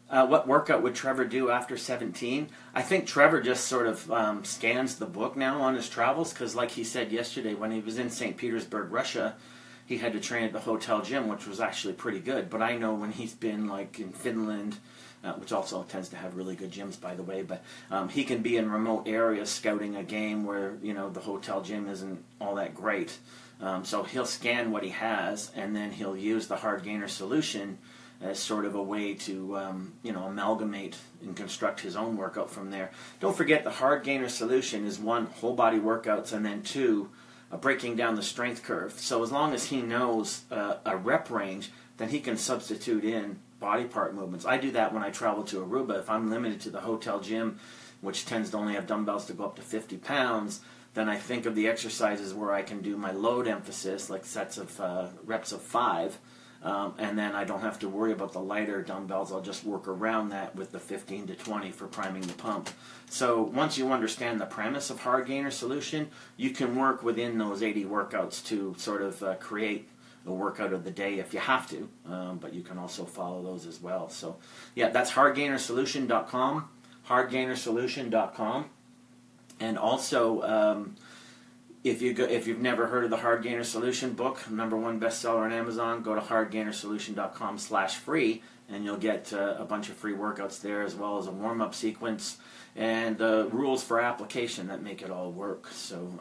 what workout would Trevor do after 17? I think Trevor just sort of scans the book now on his travels, because like he said yesterday, when he was in St. Petersburg, Russia, he had to train at the hotel gym, which was actually pretty good. But I know when he's been like in Finland, which also tends to have really good gyms, by the way, but he can be in remote areas scouting a game where, the hotel gym isn't all that great. So he'll scan what he has, and then he'll use the hard gainer solution as sort of a way to, amalgamate and construct his own workout from there. Don't forget, the hard gainer solution is 1, whole body workouts, and then 2, breaking down the strength curve. So as long as he knows a rep range, then he can substitute in body part movements. I do that when I travel to Aruba. If I'm limited to the hotel gym, which tends to only have dumbbells to go up to 50 pounds, then I think of the exercises where I can do my load emphasis, like sets of reps of 5, and then I don't have to worry about the lighter dumbbells. I'll just work around that with the 15 to 20 for priming the pump. So once you understand the premise of hard gainer solution, you can work within those 80 workouts to sort of create a workout of the day if you have to, but you can also follow those as well. So yeah, that's hardgainersolution.com, hardgainersolution.com. And also, if you've never heard of the Hard Gainer Solution book, #1 bestseller on Amazon, go to hardgainersolution.com/free, and you'll get a bunch of free workouts there, as well as a warm-up sequence and the rules for application that make it all work. So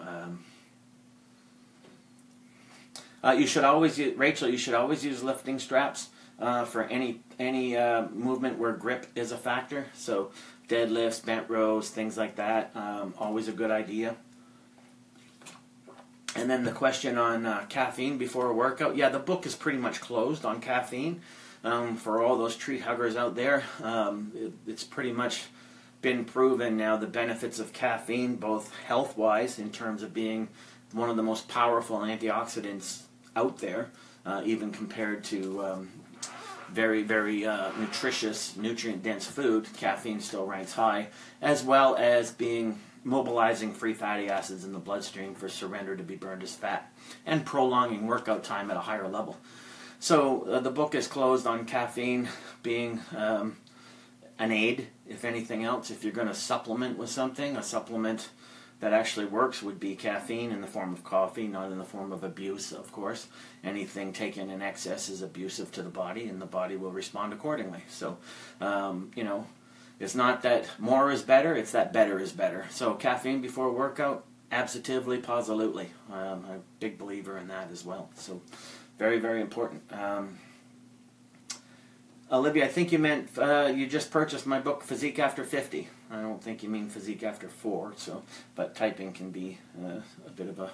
you should always use, Rachel, you should always use lifting straps for any movement where grip is a factor. So deadlifts, bent rows, things like that, always a good idea. And then the question on caffeine before a workout. Yeah, the book is pretty much closed on caffeine. For all those tree huggers out there, it's pretty much been proven now the benefits of caffeine, both health-wise in terms of being one of the most powerful antioxidants out there, even compared to very, very nutritious, nutrient-dense food. Caffeine still ranks high, as well as being mobilizing free fatty acids in the bloodstream for surrender to be burned as fat, and prolonging workout time at a higher level. So the book is closed on caffeine being an aid, if anything else. If you're going to supplement with something, a supplement that actually works would be caffeine in the form of coffee, not in the form of abuse, of course. Anything taken in excess is abusive to the body, and the body will respond accordingly. So, you know, it's not that more is better, it's that better is better. So caffeine before a workout, absolutely, positively. I'm a big believer in that as well. So very, very important. Olivia, I think you meant you just purchased my book, Physique After 50. I don't think you mean Physique After 4. So, but typing can be a bit of a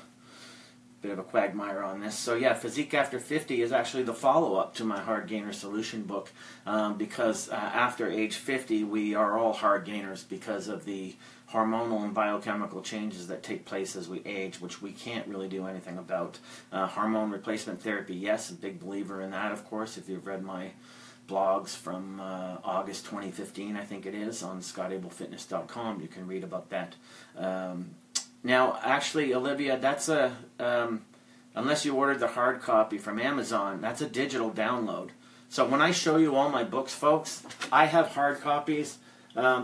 quagmire on this. So yeah, Physique After 50 is actually the follow-up to my Hard Gainer Solution book, because after age 50 we are all hard gainers because of the hormonal and biochemical changes that take place as we age, which we can't really do anything about. Hormone replacement therapy, yes, a big believer in that, of course. If you've read my blogs from August 2015, I think it is, on scottabelfitness.com, you can read about that. Now, actually, Olivia, that's unless you ordered the hard copy from Amazon, that's a digital download. So when I show you all my books, folks, I have hard copies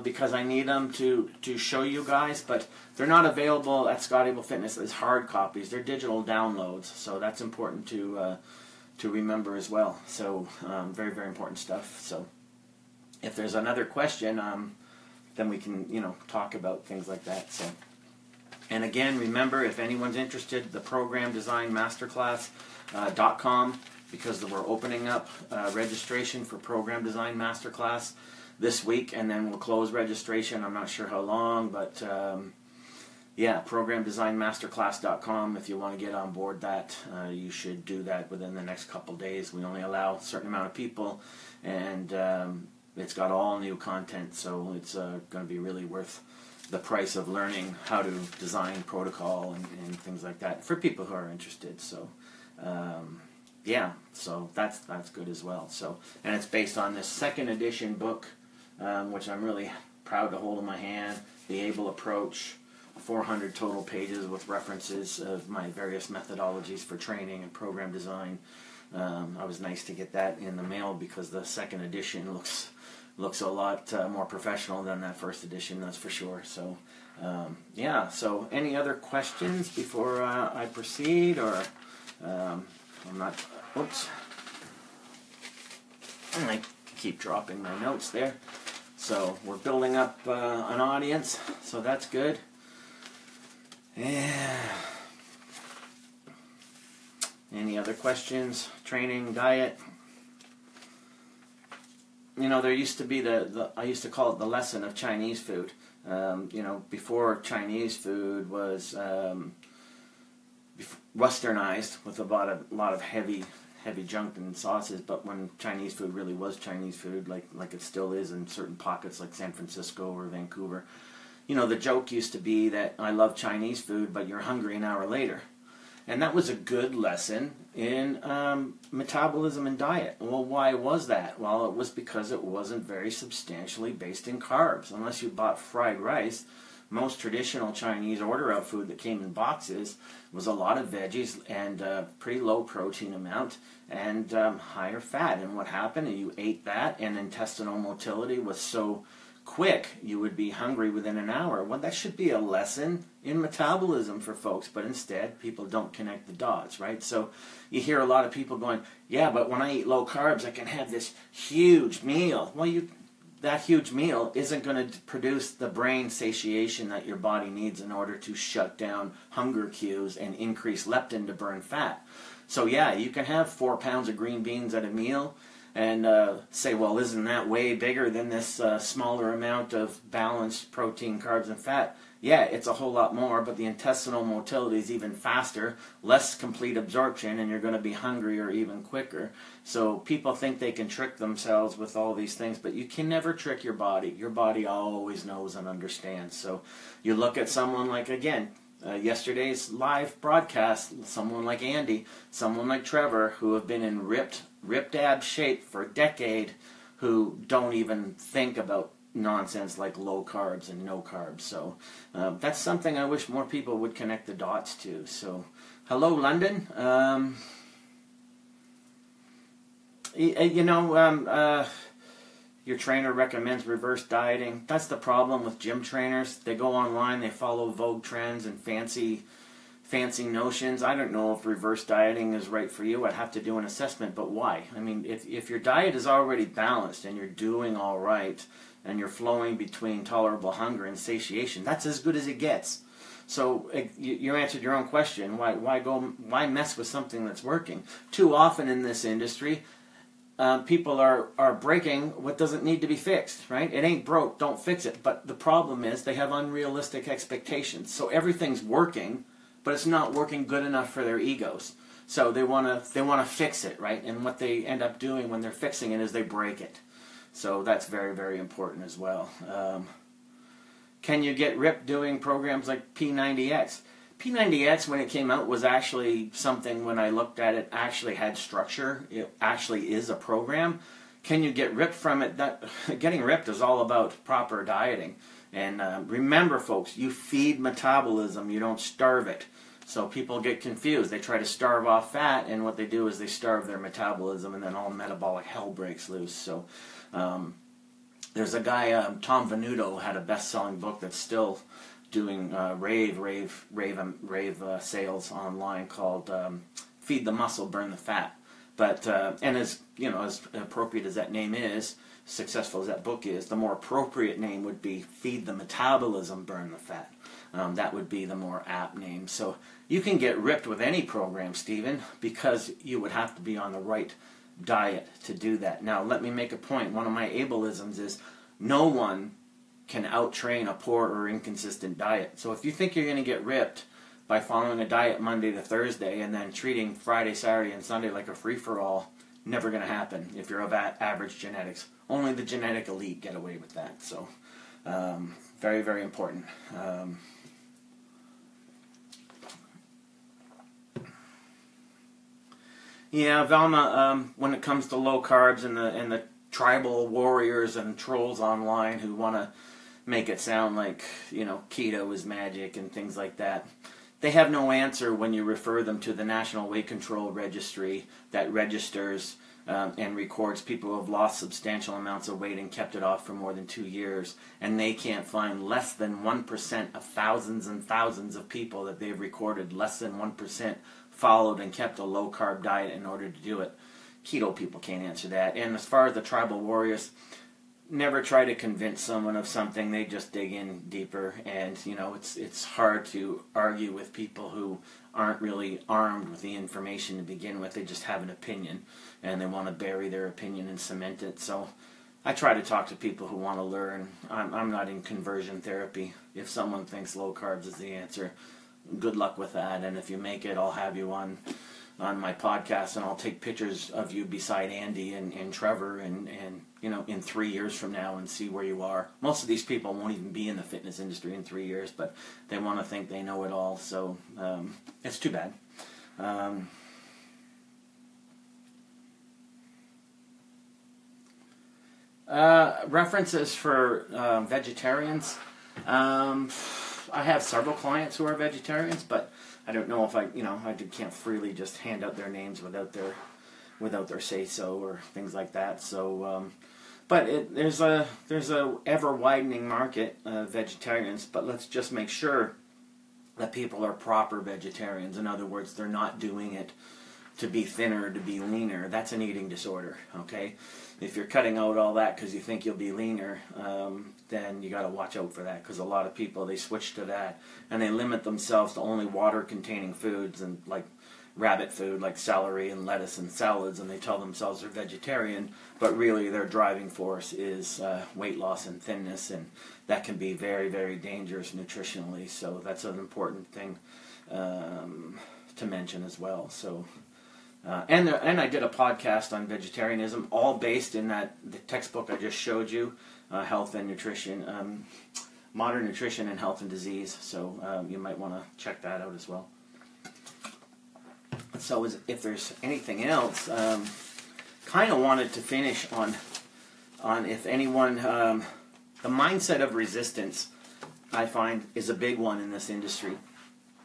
because I need them to show you guys, but they're not available at Scott Abel Fitness as hard copies. They're digital downloads, so that's important to remember as well. So very, very important stuff. So if there's another question, then we can, you know, talk about things like that. So. And again, remember, if anyone's interested, the Program Design Masterclass.com, because we're opening up registration for Program Design Masterclass this week, and then we'll close registration. I'm not sure how long, but yeah, programdesignmasterclass.com. If you want to get on board that, you should do that within the next couple days. We only allow a certain amount of people, and it's got all new content, so it's going to be really worth the price of learning how to design protocol and things like that for people who are interested. So yeah, so that's good as well. So, and it's based on this second edition book, which I'm really proud to hold in my hand, the Abel Approach, 400 total pages with references of my various methodologies for training and program design. I was nice to get that in the mail because the second edition looks a lot more professional than that first edition, that's for sure. So yeah, so any other questions before I proceed, or I'm not, oops, I might keep dropping my notes there. So we're building up an audience, so that's good. Yeah. Any other questions? Training, diet? You know, there used to be I used to call it the lesson of Chinese food. You know, before Chinese food was westernized with a lot of heavy junk and sauces, but when Chinese food really was Chinese food, like it still is in certain pockets like San Francisco or Vancouver, you know, the joke used to be that I love Chinese food, but you're hungry an hour later. And that was a good lesson in metabolism and diet. Well, why was that? Well, it was because it wasn't very substantially based in carbs. Unless you bought fried rice, most traditional Chinese order-out food that came in boxes was a lot of veggies and pretty low protein amount and higher fat. And what happened? You ate that, and intestinal motility was so quick, you would be hungry within an hour. Well, that should be a lesson in metabolism for folks, but instead, people don't connect the dots, right? So you hear a lot of people going, yeah, but when I eat low carbs, I can have this huge meal. Well, that huge meal isn't going to produce the brain satiation that your body needs in order to shut down hunger cues and increase leptin to burn fat. So yeah, you can have 4 pounds of green beans at a meal and say, well, isn't that way bigger than this smaller amount of balanced protein, carbs, and fat? Yeah, it's a whole lot more, but the intestinal motility is even faster, less complete absorption, and you're going to be hungrier even quicker. So people think they can trick themselves with all these things, but you can never trick your body. Your body always knows and understands. So you look at someone like, again, yesterday's live broadcast, someone like Andy, someone like Trevor, who have been in ripped ab shape for a decade, who don't even think about nonsense like low carbs and no carbs. So that's something I wish more people would connect the dots to. So hello, London. Your trainer recommends reverse dieting. That's the problem with gym trainers. They go online, they follow Vogue trends and fancy notions. I don't know if reverse dieting is right for you. I'd have to do an assessment, but why? I mean, if your diet is already balanced and you're doing all right and you're flowing between tolerable hunger and satiation, that's as good as it gets. So you answered your own question. Why mess with something that's working? Too often in this industry, people are breaking what doesn't need to be fixed, right? It ain't broke, don't fix it. But the problem is they have unrealistic expectations. So everything's working, but it's not working good enough for their egos. So they want to fix it, right? And what they end up doing when they're fixing it is they break it. So that's very, very important as well. Can you get ripped doing programs like P90X? P90X, when it came out, was actually something, when I looked at it, actually had structure. It actually is a program. Can you get ripped from it? Getting ripped is all about proper dieting. And remember, folks, you feed metabolism. You don't starve it. So people get confused. They try to starve off fat, and what they do is they starve their metabolism, and then all metabolic hell breaks loose. So there's a guy, Tom Venuto, had a best-selling book that's still doing rave sales online called "Feed the Muscle, Burn the Fat." But and as appropriate as that name is, successful as that book is, the more appropriate name would be "Feed the Metabolism, Burn the Fat." That would be the more apt name. So you can get ripped with any program, Stephen, because you would have to be on the right diet to do that. Now, let me make a point. One of my ableisms is no one can out-train a poor or inconsistent diet. So if you think you're going to get ripped by following a diet Monday to Thursday and then treating Friday, Saturday, and Sunday like a free-for-all, never going to happen if you're of average genetics. Only the genetic elite get away with that. So very, very important. Yeah, Velma, when it comes to low carbs and the tribal warriors and trolls online who want to make it sound like, keto is magic and things like that, they have no answer when you refer them to the National Weight Control Registry that registers and records people who have lost substantial amounts of weight and kept it off for more than 2 years, and they can't find less than 1% of thousands and thousands of people that they've recorded, less than 1% followed and kept a low-carb diet in order to do it. Keto people can't answer that. And as far as the tribal warriors, never try to convince someone of something. They just dig in deeper, and it's hard to argue with people who aren't really armed with the information to begin with. They just have an opinion, and they want to bury their opinion and cement it. So I try to talk to people who want to learn. I'm not in conversion therapy. If someone thinks low carbs is the answer, good luck with that. And if you make it, I'll have you on my podcast, and I'll take pictures of you beside Andy and Trevor and in 3 years from now and see where you are. Most of these people won't even be in the fitness industry in 3 years, but they want to think they know it all. So it's too bad. References for vegetarians. I have several clients who are vegetarians, but I don't know if I can't freely just hand out their names without their say-so or things like that. So But there's a ever widening market of vegetarians. But let's just make sure that people are proper vegetarians. In other words, they're not doing it to be thinner, to be leaner. That's an eating disorder, okay? If you're cutting out all that because you think you'll be leaner, then you got to watch out for that, because a lot of people, they switch to that and they limit themselves to only water-containing foods and like rabbit food like celery and lettuce and salads, and they tell themselves they're vegetarian, but really their driving force is weight loss and thinness, and that can be very, very dangerous nutritionally. So that's an important thing to mention as well. So and I did a podcast on vegetarianism, all based in the textbook I just showed you, Health and Nutrition, Modern Nutrition and Health and Disease. So you might want to check that out as well. So if there's anything else, kind of wanted to finish on if anyone, the mindset of resistance, I find, is a big one in this industry,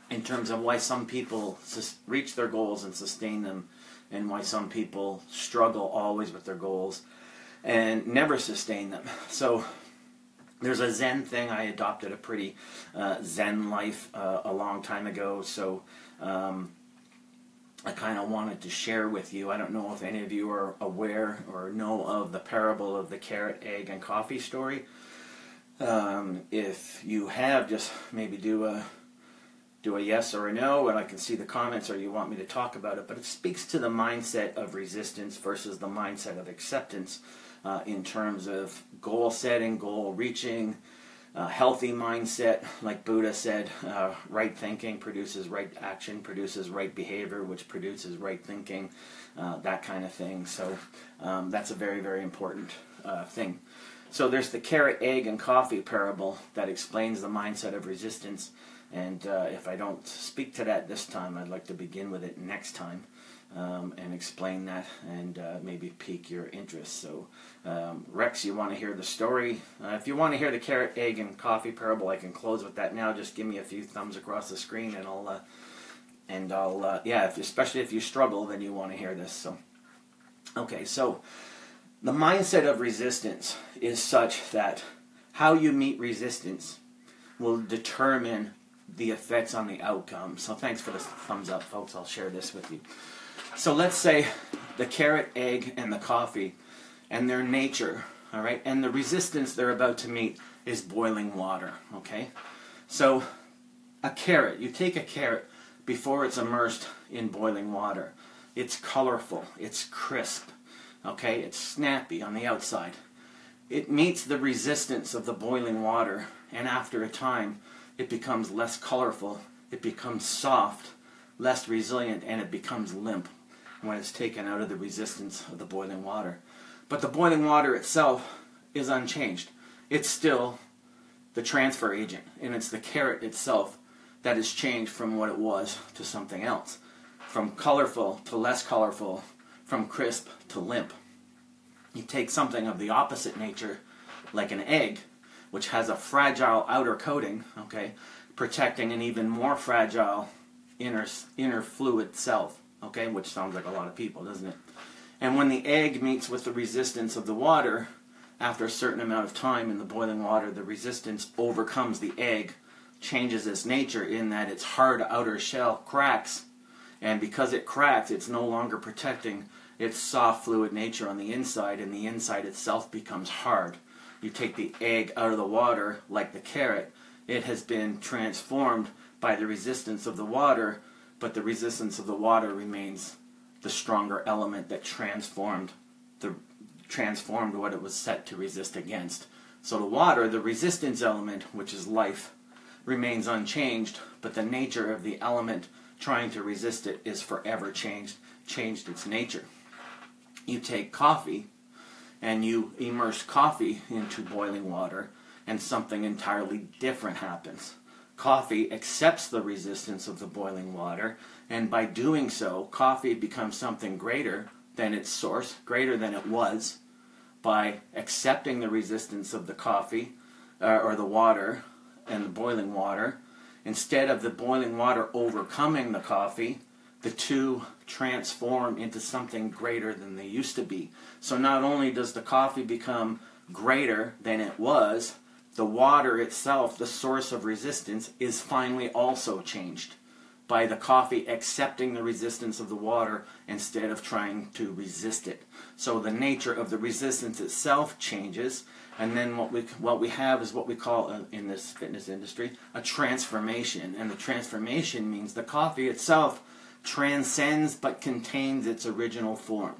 in terms of why some people reach their goals and sustain them, and why some people struggle always with their goals and never sustain them. So there's a Zen thing. I adopted a pretty Zen life a long time ago, so I kind of wanted to share with you. I don't know if any of you are aware or know of the parable of the carrot, egg, and coffee story. If you have, just maybe do a yes or a no, and I can see the comments, or you want me to talk about it. But it speaks to the mindset of resistance versus the mindset of acceptance in terms of goal setting, goal reaching, healthy mindset. Like Buddha said, right thinking produces right action, produces right behavior, which produces right thinking, that kind of thing. So that's a very, very important thing. So there's the carrot, egg, and coffee parable that explains the mindset of resistance. And if I don't speak to that this time, I'd like to begin with it next time and explain that, and maybe pique your interest. So Rex, you want to hear the story? If you want to hear the carrot, egg, and coffee parable, I can close with that now. Just give me a few thumbs across the screen, and I'll yeah, especially if you struggle, then you want to hear this. So okay, so the mindset of resistance is such that how you meet resistance will determine the effects on the outcome. So thanks for the thumbs up, folks. I'll share this with you. So let's say the carrot, egg, and the coffee, and their nature, all right, and the resistance they're about to meet is boiling water, okay? So a carrot, you take a carrot before it's immersed in boiling water. It's colorful, it's crisp, okay? It's snappy on the outside. It meets the resistance of the boiling water, and after a time, it becomes less colorful, it becomes soft, less resilient, and it becomes limp when it's taken out of the resistance of the boiling water. But the boiling water itself is unchanged. It's still the transfer agent, and it's the carrot itself that is changed from what it was to something else, from colorful to less colorful, from crisp to limp. You take something of the opposite nature, like an egg, which has a fragile outer coating, okay, protecting an even more fragile inner fluid self, okay, which sounds like a lot of people, doesn't it? And when the egg meets with the resistance of the water, after a certain amount of time in the boiling water, the resistance overcomes the egg, changes its nature in that its hard outer shell cracks, and because it cracks, it's no longer protecting its soft fluid nature on the inside, and the inside itself becomes hard. You take the egg out of the water, like the carrot, it has been transformed by the resistance of the water, but the resistance of the water remains the stronger element that transformed what it was set to resist against. So the water, the resistance element, which is life, remains unchanged, but the nature of the element trying to resist it is forever changed its nature. You take coffee, and you immerse coffee into boiling water, and something entirely different happens. Coffee accepts the resistance of the boiling water, and by doing so, coffee becomes something greater than its source, greater than it was, by accepting the resistance of the coffee, or the water, and the boiling water. Instead of the boiling water overcoming the the two transform into something greater than they used to be. So not only does the coffee become greater than it was, the water itself, the source of resistance, is finally also changed by the coffee accepting the resistance of the water instead of trying to resist it. So the nature of the resistance itself changes, and then what we have is what we call in this fitness industry a transformation. And the transformation means the coffee itself transcends but contains its original form.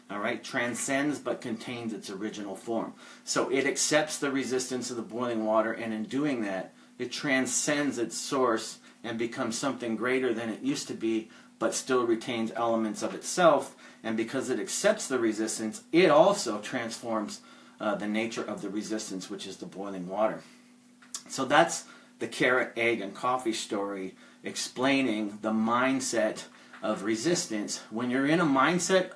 All right, transcends but contains its original form. So it accepts the resistance of the boiling water, and in doing that, it transcends its source and becomes something greater than it used to be, but still retains elements of itself. And because it accepts the resistance, it also transforms the nature of the resistance, which is the boiling water. So that's the carrot, egg, and coffee story, explaining the mindset of resistance. When you're in a mindset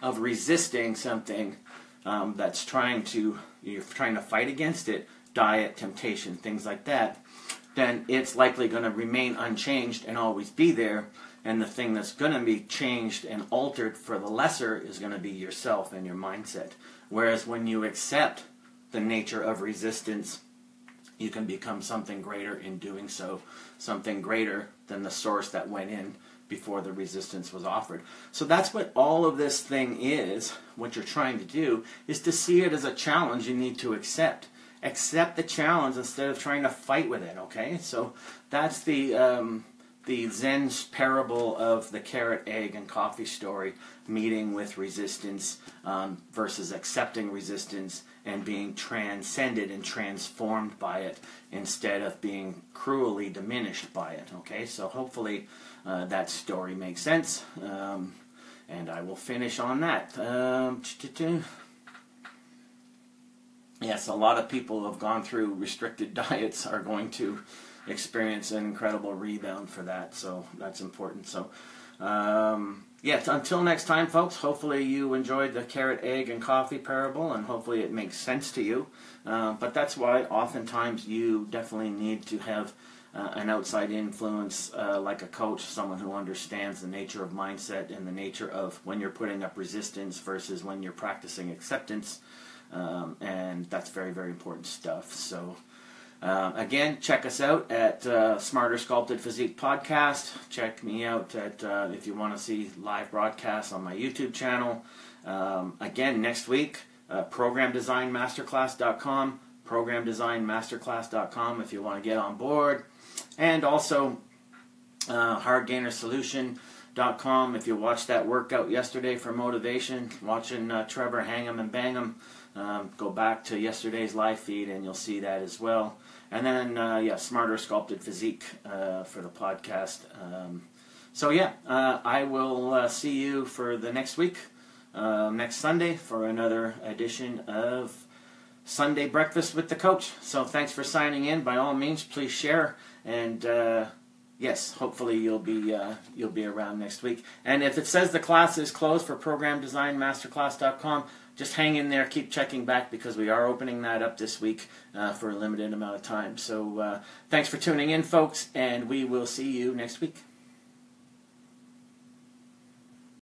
of resisting something that's you're trying to fight against it, diet, temptation, things like that, then it's likely going to remain unchanged and always be there. And the thing that's going to be changed and altered for the lesser is going to be yourself and your mindset. Whereas when you accept the nature of resistance, you can become something greater in doing so, something greater than the source that went in before the resistance was offered. So that's what all of this thing is. What you're trying to do is to see it as a challenge you need to accept. Accept the challenge instead of trying to fight with it, okay? So that's the Zen's parable of the carrot, egg, and coffee story, meeting with resistance versus accepting resistance and being transcended and transformed by it instead of being cruelly diminished by it, okay? So hopefully that story makes sense, and I will finish on that. Yes, a lot of people who have gone through restricted diets are going to experience an incredible rebound for that, so that's important. So, yes, until next time, folks, hopefully you enjoyed the carrot, egg, and coffee parable, and hopefully it makes sense to you. But that's why oftentimes you definitely need to have an outside influence like a coach, someone who understands the nature of mindset and the nature of when you're putting up resistance versus when you're practicing acceptance. And that's very, very important stuff. So, again, check us out at Smarter Sculpted Physique Podcast. Check me out at if you want to see live broadcasts on my YouTube channel. Again, next week, programdesignmasterclass.com, programdesignmasterclass.com if you want to get on board. And also, hardgainersolution.com if you watched that workout yesterday for motivation, watching Trevor hang 'em and bang 'em. Go back to yesterday's live feed and you'll see that as well. And then, Smarter Sculpted Physique for the podcast. I will see you for the next week, next Sunday, for another edition of Sunday Breakfast with the Coach. So thanks for signing in. By all means, please share. And yes, hopefully you'll be around next week. And if it says the class is closed for programdesignmasterclass.com, just hang in there, keep checking back, because we are opening that up this week for a limited amount of time. So thanks for tuning in, folks, and we will see you next week.